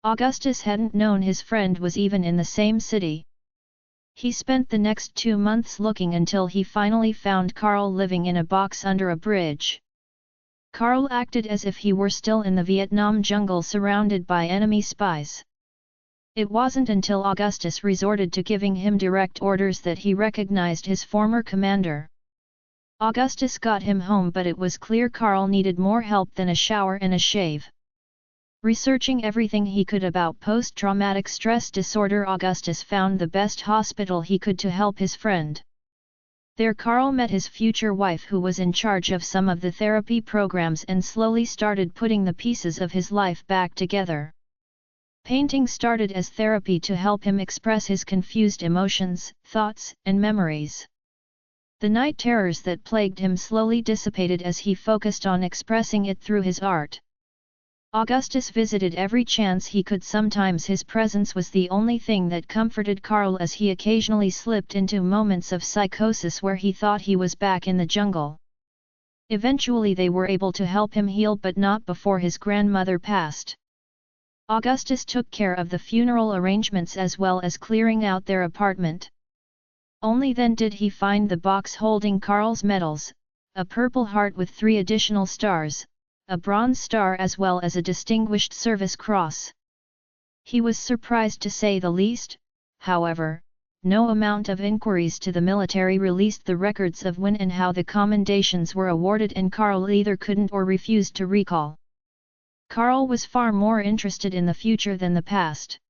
Augustus hadn't known his friend was even in the same city. He spent the next 2 months looking until he finally found Carl living in a box under a bridge. Carl acted as if he were still in the Vietnam jungle, surrounded by enemy spies. It wasn't until Augustus resorted to giving him direct orders that he recognized his former commander. Augustus got him home, but it was clear Carl needed more help than a shower and a shave. Researching everything he could about post-traumatic stress disorder, Augustus found the best hospital he could to help his friend. There Carl met his future wife, who was in charge of some of the therapy programs, and slowly started putting the pieces of his life back together. Painting started as therapy to help him express his confused emotions, thoughts, and memories. The night terrors that plagued him slowly dissipated as he focused on expressing it through his art. Augustus visited every chance he could. Sometimes his presence was the only thing that comforted Carl, as he occasionally slipped into moments of psychosis where he thought he was back in the jungle. Eventually they were able to help him heal, but not before his grandmother passed. Augustus took care of the funeral arrangements as well as clearing out their apartment. Only then did he find the box holding Carl's medals, a Purple Heart with 3 additional stars, a Bronze Star, as well as a Distinguished Service Cross. He was surprised to say the least. However, no amount of inquiries to the military released the records of when and how the commendations were awarded, and Carl either couldn't or refused to recall. Carl was far more interested in the future than the past.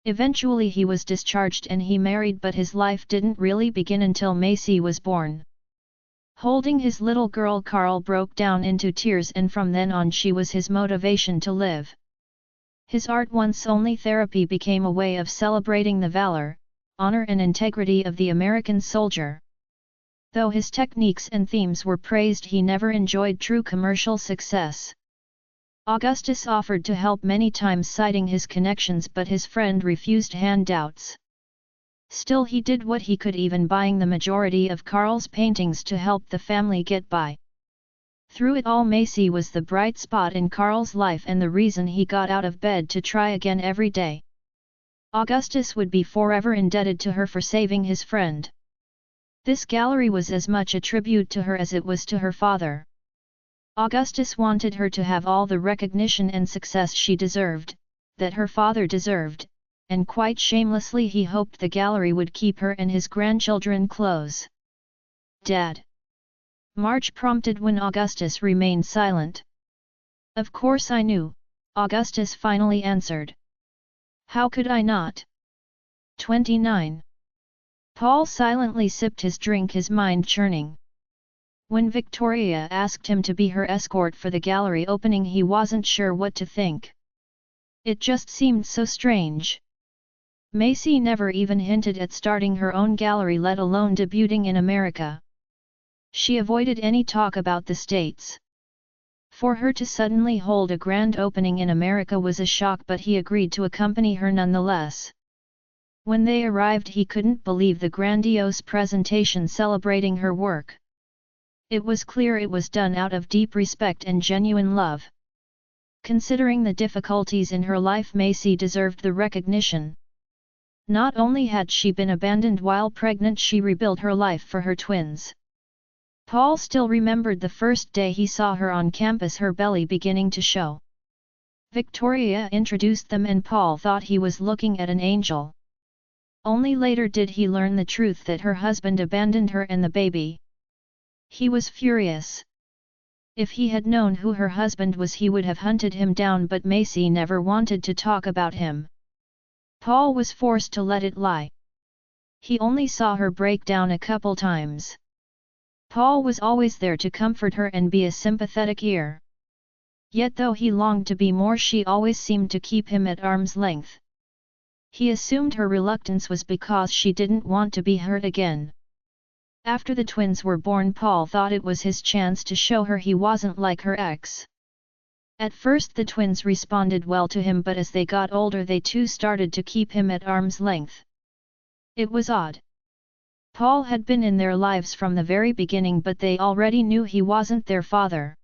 Eventually he was discharged and he married, but his life didn't really begin until Macy was born. Holding his little girl, Carl broke down into tears, and from then on she was his motivation to live. His art, once only therapy, became a way of celebrating the valor, honor and integrity of the American soldier. Though his techniques and themes were praised, he never enjoyed true commercial success. Augustus offered to help many times, citing his connections, but his friend refused handouts. Still, he did what he could, even buying the majority of Carl's paintings to help the family get by. Through it all, Macy was the bright spot in Carl's life and the reason he got out of bed to try again every day. Augustus would be forever indebted to her for saving his friend. This gallery was as much a tribute to her as it was to her father. Augustus wanted her to have all the recognition and success she deserved, that her father deserved, and quite shamelessly he hoped the gallery would keep her and his grandchildren close. "Dad?" Marge prompted when Augustus remained silent. "Of course I knew," Augustus finally answered. "How could I not?" 29. Paul silently sipped his drink, his mind churning. When Victoria asked him to be her escort for the gallery opening, he wasn't sure what to think. It just seemed so strange. Macy never even hinted at starting her own gallery, let alone debuting in America. She avoided any talk about the States. For her to suddenly hold a grand opening in America was a shock, but he agreed to accompany her nonetheless. When they arrived, he couldn't believe the grandiose presentation celebrating her work. It was clear it was done out of deep respect and genuine love. Considering the difficulties in her life, Macy deserved the recognition. Not only had she been abandoned while pregnant, she rebuilt her life for her twins. Paul still remembered the first day he saw her on campus, her belly beginning to show. Victoria introduced them and Paul thought he was looking at an angel. Only later did he learn the truth, that her husband abandoned her and the baby. He was furious. If he had known who her husband was, he would have hunted him down, but Macy never wanted to talk about him. Paul was forced to let it lie. He only saw her break down a couple times. Paul was always there to comfort her and be a sympathetic ear. Yet though he longed to be more, she always seemed to keep him at arm's length. He assumed her reluctance was because she didn't want to be hurt again. After the twins were born, Paul thought it was his chance to show her he wasn't like her ex. At first the twins responded well to him, but as they got older they too started to keep him at arm's length. It was odd. Paul had been in their lives from the very beginning, but they already knew he wasn't their father.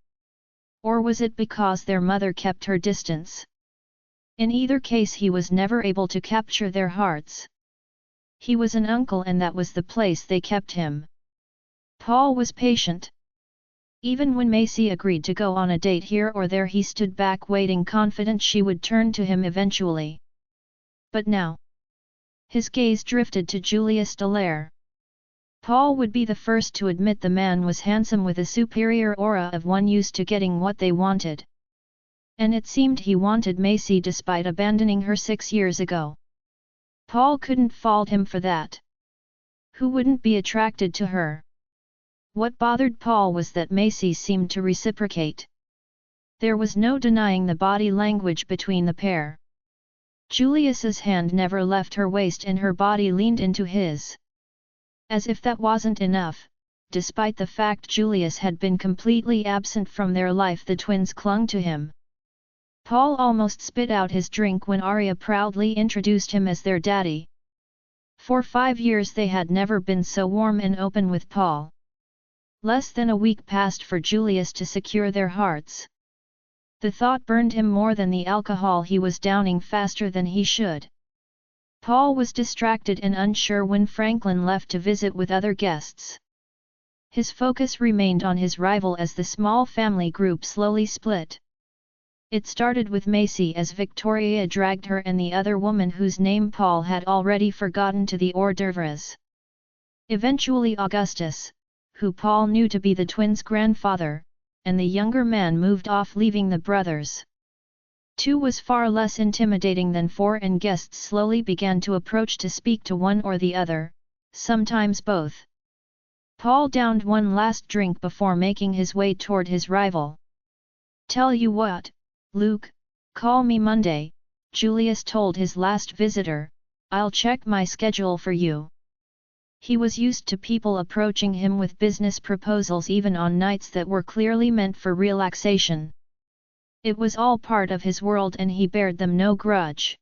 Or was it because their mother kept her distance? In either case, he was never able to capture their hearts. He was an uncle and that was the place they kept him. Paul was patient. Even when Macy agreed to go on a date here or there, he stood back waiting, confident she would turn to him eventually. But now, his gaze drifted to Julius Dallaire. Paul would be the first to admit the man was handsome, with a superior aura of one used to getting what they wanted. And it seemed he wanted Macy despite abandoning her 6 years ago. Paul couldn't fault him for that. Who wouldn't be attracted to her? What bothered Paul was that Macy seemed to reciprocate. There was no denying the body language between the pair. Julius's hand never left her waist and her body leaned into his. As if that wasn't enough, despite the fact Julius had been completely absent from their life, the twins clung to him. Paul almost spit out his drink when Arya proudly introduced him as their daddy. For 5 years they had never been so warm and open with Paul. Less than a week passed for Julius to secure their hearts. The thought burned him more than the alcohol he was downing faster than he should. Paul was distracted and unsure when Franklin left to visit with other guests. His focus remained on his rival as the small family group slowly split. It started with Macy as Victoria dragged her and the other woman whose name Paul had already forgotten to the hors d'oeuvres. Eventually Augustus, who Paul knew to be the twins' grandfather, and the younger man moved off, leaving the brothers. 2 was far less intimidating than 4, and guests slowly began to approach to speak to one or the other, sometimes both. Paul downed one last drink before making his way toward his rival. "Tell you what, Luke, call me Monday," Julius told his last visitor, "I'll check my schedule for you." He was used to people approaching him with business proposals even on nights that were clearly meant for relaxation. It was all part of his world and he bared them no grudge.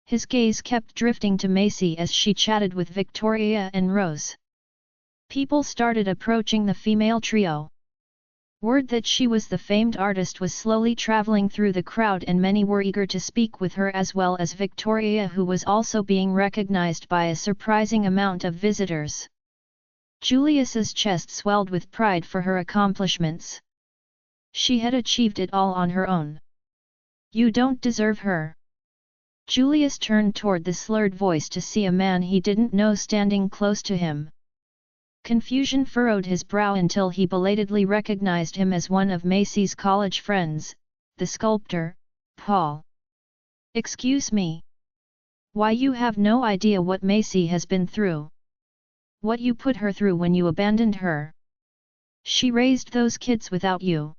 His gaze kept drifting to Macy as she chatted with Victoria and Rose. People started approaching the female trio. Word that she was the famed artist was slowly traveling through the crowd and many were eager to speak with her, as well as Victoria, who was also being recognized by a surprising amount of visitors. Julius's chest swelled with pride for her accomplishments. She had achieved it all on her own. "You don't deserve her." Julius turned toward the slurred voice to see a man he didn't know standing close to him. Confusion furrowed his brow until he belatedly recognized him as one of Macy's college friends, the sculptor, Paul. "Excuse me. Why, you have no idea what Macy has been through. What you put her through when you abandoned her. She raised those kids without you.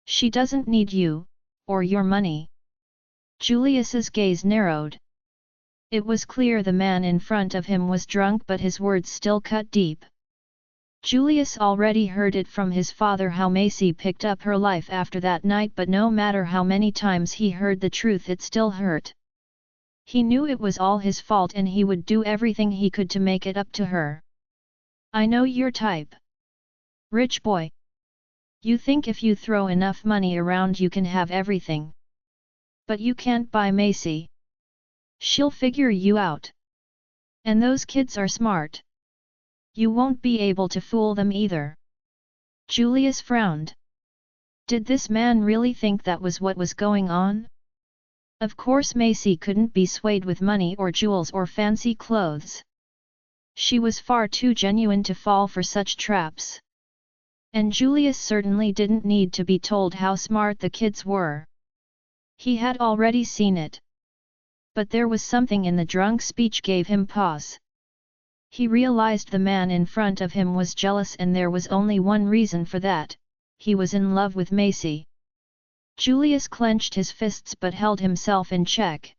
She doesn't need you, or your money." Julius's gaze narrowed. It was clear the man in front of him was drunk, but his words still cut deep. Julius already heard it from his father how Macy picked up her life after that night, but no matter how many times he heard the truth, it still hurt. He knew it was all his fault and he would do everything he could to make it up to her. "I know your type. Rich boy. You think if you throw enough money around you can have everything. But you can't buy Macy. She'll figure you out. And those kids are smart. You won't be able to fool them either." Julius frowned. Did this man really think that was what was going on? Of course Macy couldn't be swayed with money or jewels or fancy clothes. She was far too genuine to fall for such traps. And Julius certainly didn't need to be told how smart the kids were. He had already seen it. But there was something in the drunk speech gave him pause. He realized the man in front of him was jealous, and there was only one reason for that: he was in love with Macy. Julius clenched his fists but held himself in check.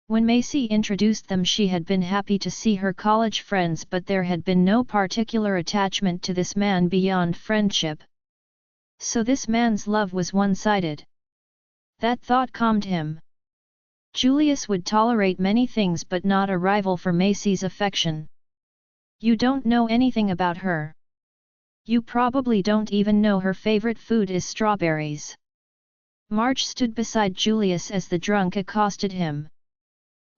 When Macy introduced them, she had been happy to see her college friends, but there had been no particular attachment to this man beyond friendship. So this man's love was one-sided. That thought calmed him. Julius would tolerate many things but not a rival for Macy's affection. "You don't know anything about her. You probably don't even know her favorite food is strawberries." March stood beside Julius as the drunk accosted him.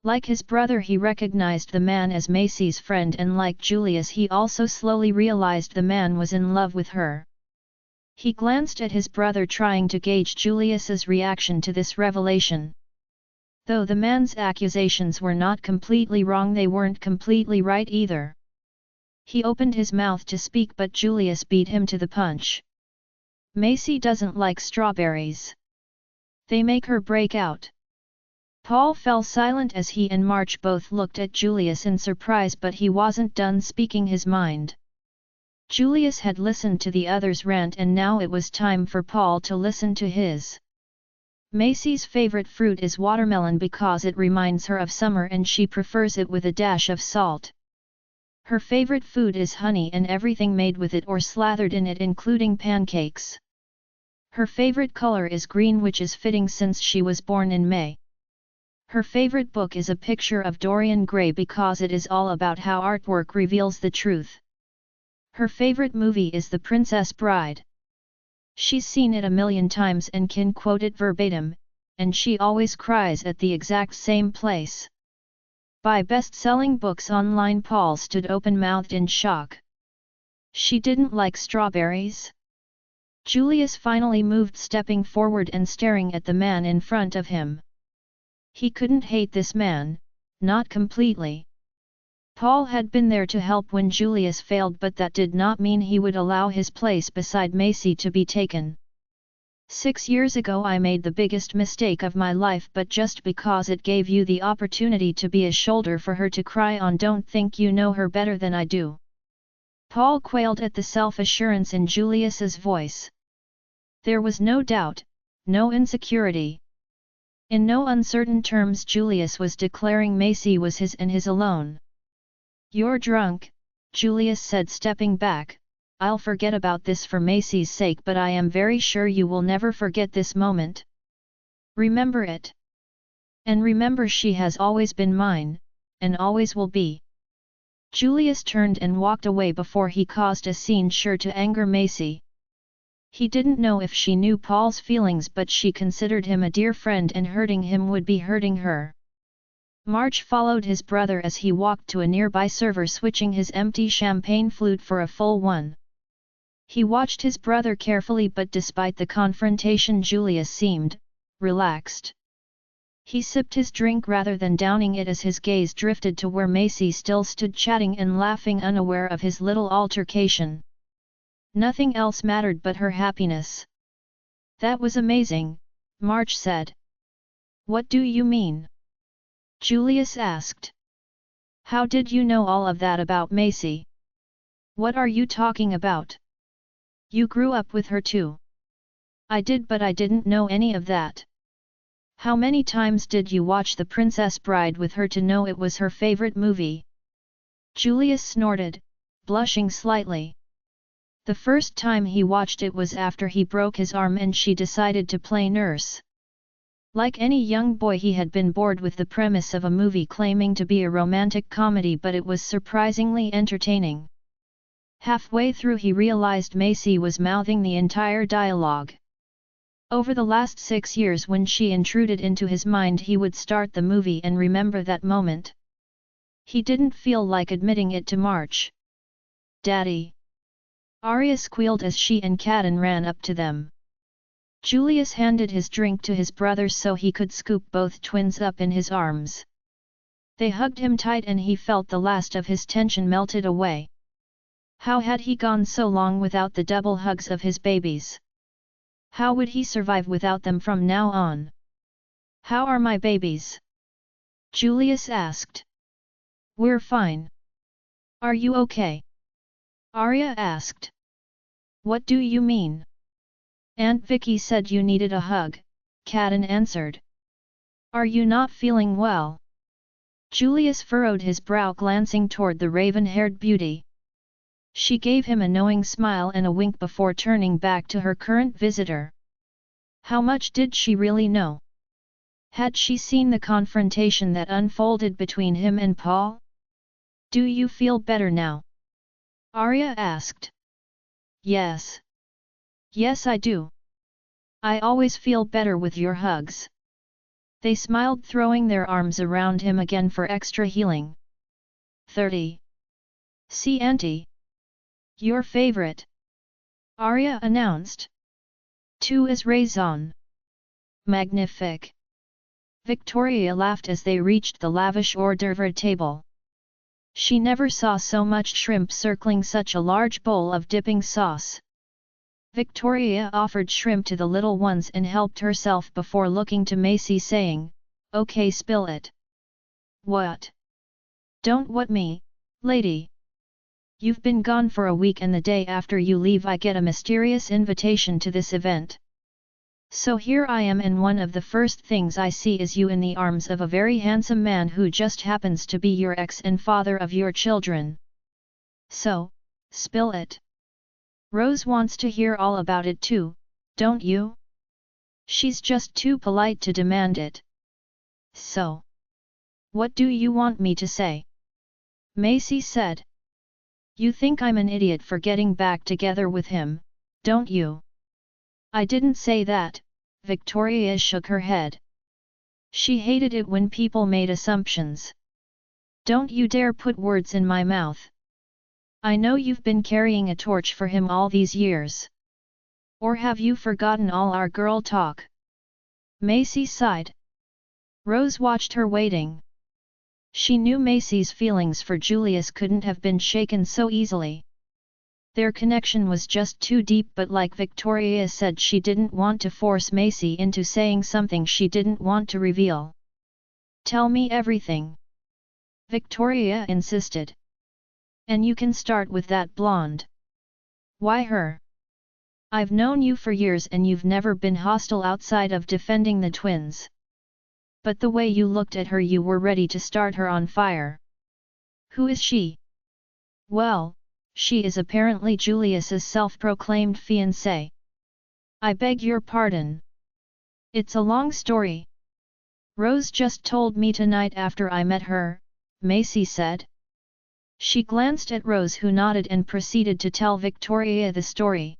Like his brother, he recognized the man as Macy's friend, and like Julius, he also slowly realized the man was in love with her. He glanced at his brother, trying to gauge Julius's reaction to this revelation. Though the man's accusations were not completely wrong, they weren't completely right either. He opened his mouth to speak, but Julius beat him to the punch. "Macy doesn't like strawberries. They make her break out." Paul fell silent as he and March both looked at Julius in surprise, but he wasn't done speaking his mind. Julius had listened to the others' rant and now it was time for Paul to listen to his. "Macy's favorite fruit is watermelon because it reminds her of summer and she prefers it with a dash of salt. Her favorite food is honey and everything made with it or slathered in it, including pancakes. Her favorite color is green, which is fitting since she was born in May. Her favorite book is a picture of Dorian Gray because it is all about how artwork reveals the truth. Her favorite movie is The Princess Bride. She's seen it a million times and can quote it verbatim, and she always cries at the exact same place." Buy best-selling books online. Paul stood open-mouthed in shock. She didn't like strawberries? Julius finally moved, stepping forward and staring at the man in front of him. He couldn't hate this man, not completely. Paul had been there to help when Julius failed, but that did not mean he would allow his place beside Macy to be taken. 6 years ago I made the biggest mistake of my life, but just because it gave you the opportunity to be a shoulder for her to cry on, don't think you know her better than I do." Paul quailed at the self-assurance in Julius's voice. There was no doubt, no insecurity. In no uncertain terms Julius was declaring Macy was his and his alone. "You're drunk," Julius said, stepping back. "I'll forget about this for Macy's sake, but I am very sure you will never forget this moment. Remember it. And remember, she has always been mine, and always will be." Julius turned and walked away before he caused a scene sure to anger Macy. He didn't know if she knew Paul's feelings, but she considered him a dear friend, and hurting him would be hurting her. March followed his brother as he walked to a nearby server, switching his empty champagne flute for a full one. He watched his brother carefully, but despite the confrontation Julius seemed relaxed. He sipped his drink rather than downing it as his gaze drifted to where Macy still stood chatting and laughing, unaware of his little altercation. Nothing else mattered but her happiness. "That was amazing," March said. "What do you mean?" Julius asked. "How did you know all of that about Macy? What are you talking about? You grew up with her too." "I did, but I didn't know any of that." "How many times did you watch The Princess Bride with her to know it was her favorite movie?" Julius snorted, blushing slightly. "The first time he watched it was after he broke his arm and she decided to play nurse." Like any young boy, he had been bored with the premise of a movie claiming to be a romantic comedy, but it was surprisingly entertaining. Halfway through he realized Macy was mouthing the entire dialogue. Over the last 6 years, when she intruded into his mind, he would start the movie and remember that moment. He didn't feel like admitting it to March. "Daddy!" Arya squealed as she and Kaden ran up to them. Julius handed his drink to his brother so he could scoop both twins up in his arms. They hugged him tight and he felt the last of his tension melted away. How had he gone so long without the double hugs of his babies? How would he survive without them from now on? "How are my babies?" Julius asked. "We're fine. Are you okay?" Arya asked. "What do you mean?" "Aunt Vicky said you needed a hug," Kaden answered. "Are you not feeling well?" Julius furrowed his brow, glancing toward the raven-haired beauty. She gave him a knowing smile and a wink before turning back to her current visitor. How much did she really know? Had she seen the confrontation that unfolded between him and Paul? "Do you feel better now?" Arya asked. "Yes. Yes, I do. I always feel better with your hugs." They smiled, throwing their arms around him again for extra healing. 30. "See, Auntie. Your favorite," Arya announced. "Two is raison. Magnifique." Victoria laughed as they reached the lavish hors d'oeuvre table. She never saw so much shrimp circling such a large bowl of dipping sauce. Victoria offered shrimp to the little ones and helped herself before looking to Macy, saying, "Okay, spill it." "What? Don't what me, lady? You've been gone for a week and the day after you leave I get a mysterious invitation to this event. So here I am, and one of the first things I see is you in the arms of a very handsome man who just happens to be your ex and father of your children. So, spill it. Rose wants to hear all about it too, don't you? She's just too polite to demand it. So, what do you want me to say?" Macy said. "You think I'm an idiot for getting back together with him, don't you?" "I didn't say that," Victoria shook her head. She hated it when people made assumptions. "Don't you dare put words in my mouth. I know you've been carrying a torch for him all these years. Or have you forgotten all our girl talk?" Macy sighed. Rose watched her waiting. She knew Macy's feelings for Julius couldn't have been shaken so easily. Their connection was just too deep, but like Victoria said, she didn't want to force Macy into saying something she didn't want to reveal. "Tell me everything," Victoria insisted. "And you can start with that blonde." "Why her? I've known you for years and you've never been hostile outside of defending the twins. But the way you looked at her, you were ready to start her on fire." "Who is she?" "Well, she is apparently Julius's self-proclaimed fiancée." "I beg your pardon. It's a long story. Rose just told me tonight after I met her," Macy said. She glanced at Rose, who nodded and proceeded to tell Victoria the story.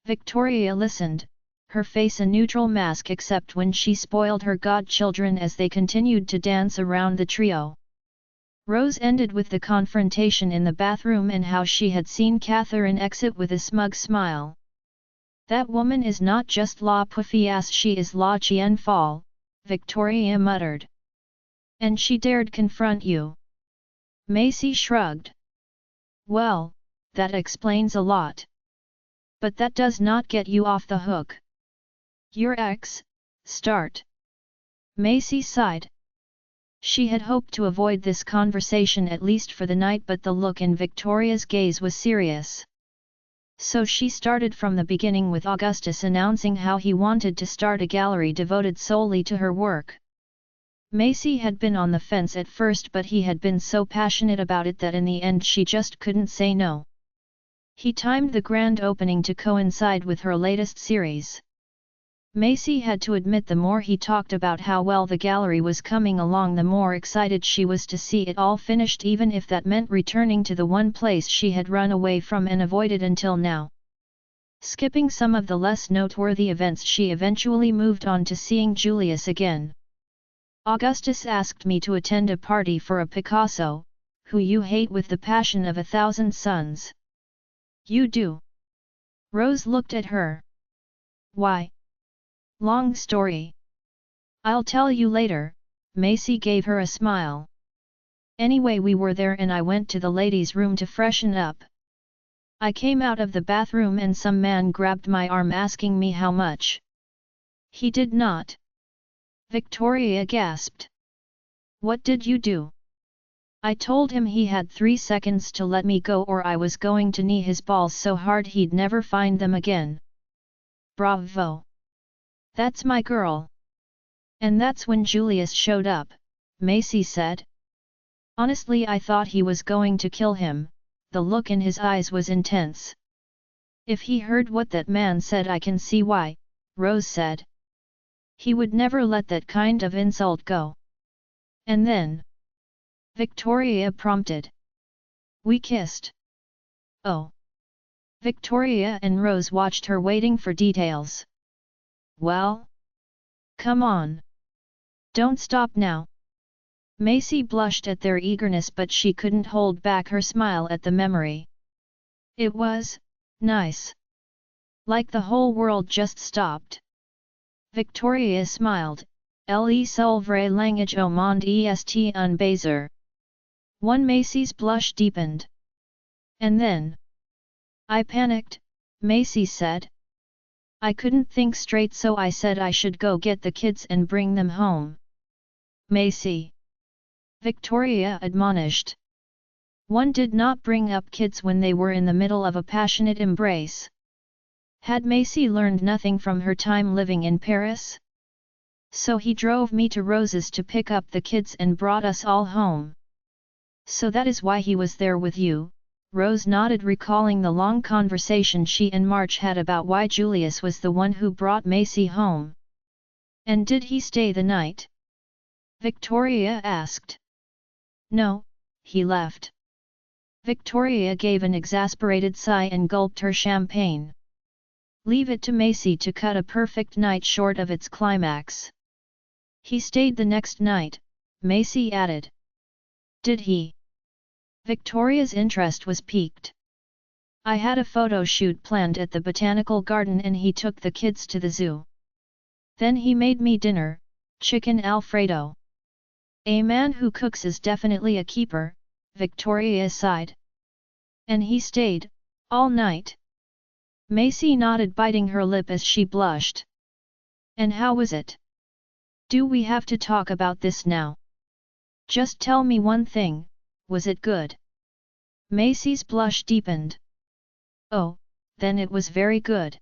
Victoria listened, her face a neutral mask except when she spoiled her godchildren as they continued to dance around the trio. Rose ended with the confrontation in the bathroom and how she had seen Catherine exit with a smug smile. "That woman is not just La Pufias, she is La Chien Fall," Victoria muttered. "And she dared confront you?" Macy shrugged. "Well, that explains a lot. But that does not get you off the hook. Your ex, start." Macy sighed. She had hoped to avoid this conversation at least for the night, but the look in Victoria's gaze was serious. So she started from the beginning with Augustus announcing how he wanted to start a gallery devoted solely to her work. Macy had been on the fence at first, but he had been so passionate about it that in the end she just couldn't say no. He timed the grand opening to coincide with her latest series. Macy had to admit the more he talked about how well the gallery was coming along, the more excited she was to see it all finished, even if that meant returning to the one place she had run away from and avoided until now. Skipping some of the less noteworthy events, she eventually moved on to seeing Julius again. "Augustus asked me to attend a party for a Picasso, who you hate with the passion of 1,000 suns." "You do?" Rose looked at her. "Why? Long story. I'll tell you later," Macy gave her a smile. "Anyway, we were there and I went to the ladies' room to freshen up. I came out of the bathroom and some man grabbed my arm asking me how much." "He did not?" Victoria gasped. "What did you do?" "I told him he had 3 seconds to let me go or I was going to knee his balls so hard he'd never find them again." "Bravo! That's my girl." "And that's when Julius showed up," Macy said. "Honestly, I thought he was going to kill him," the look in his eyes was intense. "If he heard what that man said, I can see why," Rose said. "He would never let that kind of insult go." "And then?" Victoria prompted. "We kissed." "Oh." Victoria and Rose watched her, waiting for details. "Well? Come on. Don't stop now." Macy blushed at their eagerness, but she couldn't hold back her smile at the memory. "It was nice. Like the whole world just stopped." Victoria smiled. "Le solvre langage au monde est un baiser." One Macy's blush deepened. "And then?" "I panicked," Macy said. "I couldn't think straight, so I said I should go get the kids and bring them home." "Macy," Victoria admonished. "One did not bring up kids when they were in the middle of a passionate embrace." Had Macy learned nothing from her time living in Paris? "So he drove me to Rose's to pick up the kids and brought us all home." "So that is why he was there with you?" Rose nodded, recalling the long conversation she and March had about why Julius was the one who brought Macy home. "And did he stay the night?" Victoria asked. "No, he left." Victoria gave an exasperated sigh and gulped her champagne. Leave it to Macy to cut a perfect night short of its climax. "He stayed the next night," Macy added. "Did he?" Victoria's interest was piqued. "I had a photo shoot planned at the botanical garden and he took the kids to the zoo. Then he made me dinner, chicken Alfredo." "A man who cooks is definitely a keeper," Victoria sighed. "And he stayed," All night? Macy nodded, biting her lip as she blushed. And how was it? Do we have to talk about this now? Just tell me one thing, was it good? Macy's blush deepened. Oh, then it was very good.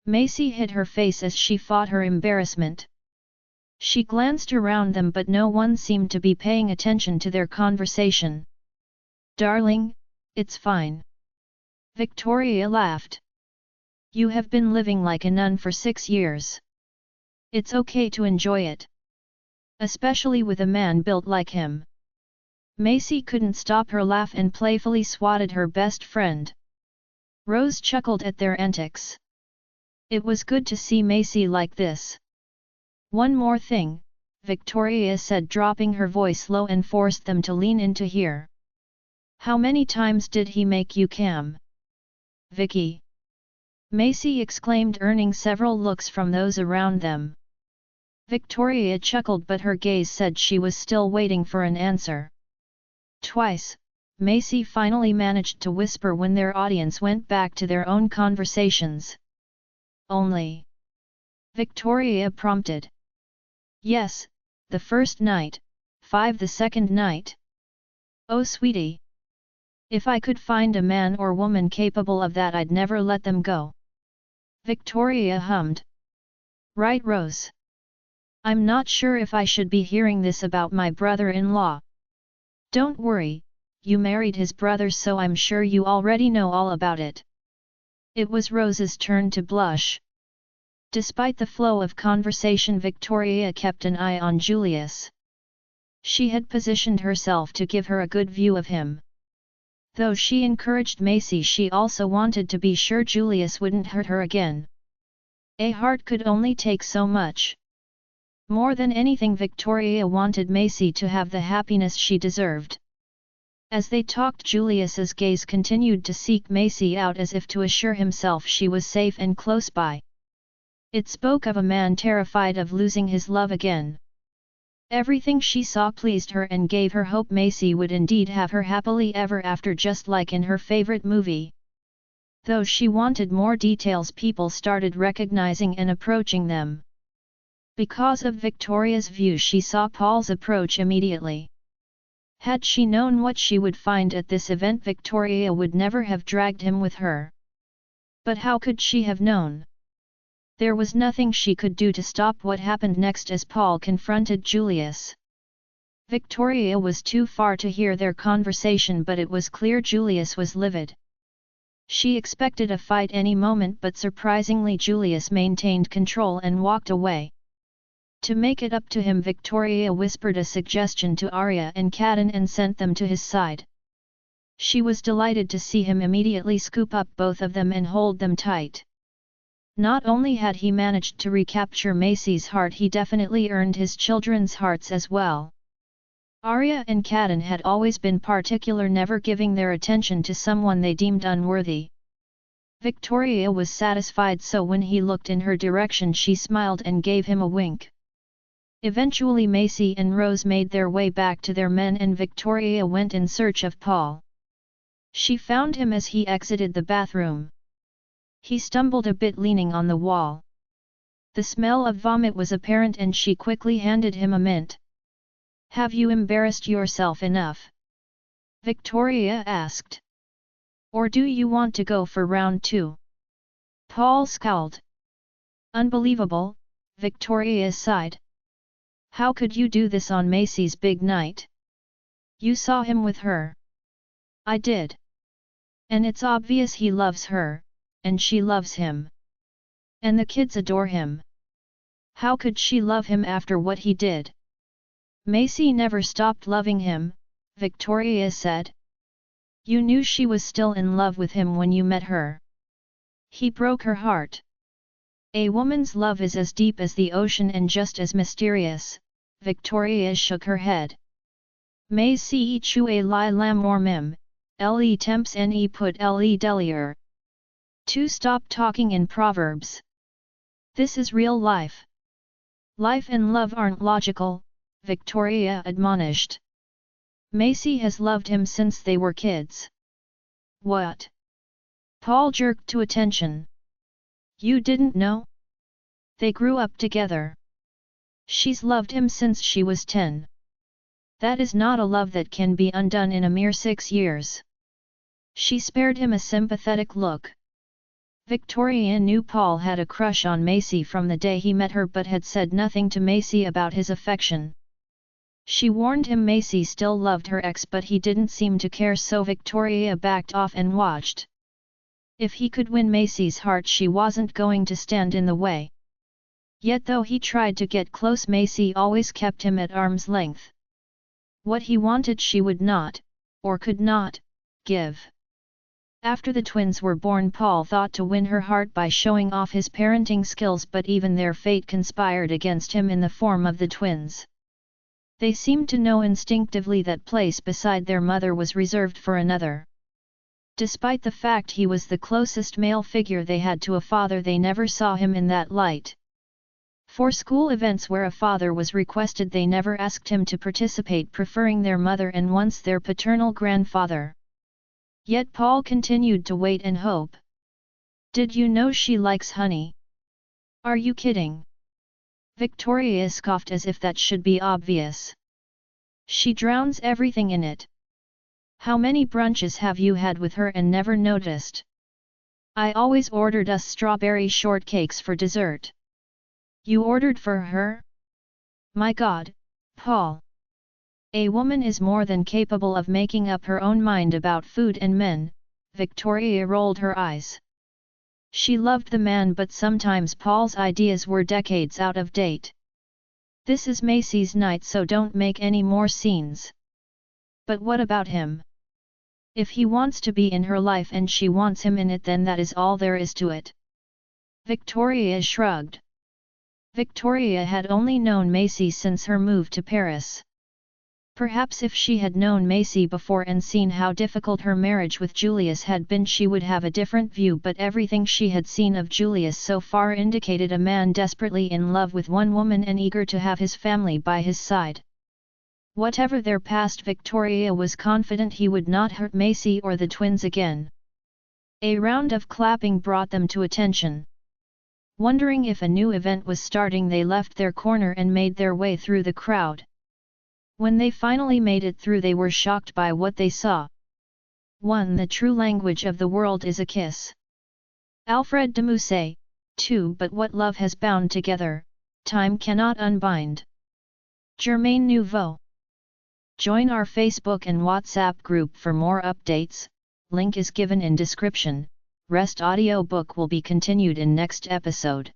Macy hid her face as she fought her embarrassment. She glanced around them, but no one seemed to be paying attention to their conversation. Darling, it's fine. Victoria laughed. You have been living like a nun for 6 years. It's okay to enjoy it. Especially with a man built like him. Macy couldn't stop her laugh and playfully swatted her best friend. Rose chuckled at their antics. It was good to see Macy like this. One more thing, Victoria said, dropping her voice low and forced them to lean in to hear. How many times did he make you come? Vicky! Macy exclaimed, earning several looks from those around them. Victoria chuckled, but her gaze said she was still waiting for an answer. Twice, Macy finally managed to whisper when their audience went back to their own conversations. Only? Victoria prompted. Yes, the first night, 5 the second night. Oh sweetie! If I could find a man or woman capable of that, I'd never let them go. Victoria hummed. Right, Rose? I'm not sure if I should be hearing this about my brother-in-law. Don't worry, you married his brother, so I'm sure you already know all about it. It was Rose's turn to blush. Despite the flow of conversation, Victoria kept an eye on Julius. She had positioned herself to give her a good view of him. Though she encouraged Macy, she also wanted to be sure Julius wouldn't hurt her again. A heart could only take so much. More than anything, Victoria wanted Macy to have the happiness she deserved. As they talked, Julius's gaze continued to seek Macy out as if to assure himself she was safe and close by. It spoke of a man terrified of losing his love again. Everything she saw pleased her and gave her hope Macy would indeed have her happily ever after, just like in her favorite movie. Though she wanted more details, people started recognizing and approaching them. Because of Victoria's view, she saw Paul's approach immediately. Had she known what she would find at this event, Victoria would never have dragged him with her. But how could she have known? There was nothing she could do to stop what happened next as Paul confronted Julius. Victoria was too far to hear their conversation, but it was clear Julius was livid. She expected a fight any moment, but surprisingly Julius maintained control and walked away. To make it up to him, Victoria whispered a suggestion to Arya and Kaden and sent them to his side. She was delighted to see him immediately scoop up both of them and hold them tight. Not only had he managed to recapture Macy's heart, he definitely earned his children's hearts as well. Arya and Kaden had always been particular, never giving their attention to someone they deemed unworthy. Victoria was satisfied, so when he looked in her direction she smiled and gave him a wink. Eventually Macy and Rose made their way back to their men and Victoria went in search of Paul. She found him as he exited the bathroom. He stumbled a bit, leaning on the wall. The smell of vomit was apparent and she quickly handed him a mint. Have you embarrassed yourself enough? Victoria asked. Or do you want to go for round 2? Paul scowled. Unbelievable, Victoria sighed. How could you do this on Macy's big night? You saw him with her. I did. And it's obvious he loves her, and she loves him. And the kids adore him. How could she love him after what he did? Macy never stopped loving him, Victoria said. You knew she was still in love with him when you met her. He broke her heart. A woman's love is as deep as the ocean and just as mysterious, Victoria shook her head. Mais si tu es l'amour même, le temps ne peut le délire. To stop talking in proverbs. This is real life. Life and love aren't logical, Victoria admonished. Macy has loved him since they were kids. What? Paul jerked to attention. You didn't know? They grew up together. She's loved him since she was 10. That is not a love that can be undone in a mere 6 years. She spared him a sympathetic look. Victoria knew Paul had a crush on Macy from the day he met her but had said nothing to Macy about his affection. She warned him Macy still loved her ex but he didn't seem to care, so Victoria backed off and watched. If he could win Macy's heart, she wasn't going to stand in the way. Yet though he tried to get close, Macy always kept him at arm's length. What he wanted she would not, or could not, give. After the twins were born, Paul thought to win her heart by showing off his parenting skills, but even their fate conspired against him in the form of the twins. They seemed to know instinctively that place beside their mother was reserved for another. Despite the fact he was the closest male figure they had to a father, they never saw him in that light. For school events where a father was requested, they never asked him to participate, preferring their mother and once their paternal grandfather. Yet Paul continued to wait and hope. Did you know she likes honey? Are you kidding? Victoria scoffed as if that should be obvious. She drowns everything in it. How many brunches have you had with her and never noticed? I always ordered us strawberry shortcakes for dessert. You ordered for her? My God, Paul! A woman is more than capable of making up her own mind about food and men. Victoria rolled her eyes. She loved the man, but sometimes Paul's ideas were decades out of date. This is Macy's night, so don't make any more scenes. But what about him? If he wants to be in her life and she wants him in it, then that is all there is to it. Victoria shrugged. Victoria had only known Macy since her move to Paris. Perhaps if she had known Macy before and seen how difficult her marriage with Julius had been, she would have a different view, but everything she had seen of Julius so far indicated a man desperately in love with one woman and eager to have his family by his side. Whatever their past, Victoria was confident he would not hurt Macy or the twins again. A round of clapping brought them to attention. Wondering if a new event was starting, they left their corner and made their way through the crowd. When they finally made it through, they were shocked by what they saw. 1. The true language of the world is a kiss. Alfred de Musset. 2. But what love has bound together, time cannot unbind. Germain Nouveau. Join our Facebook and WhatsApp group for more updates, link is given in description. Rest audiobook will be continued in next episode.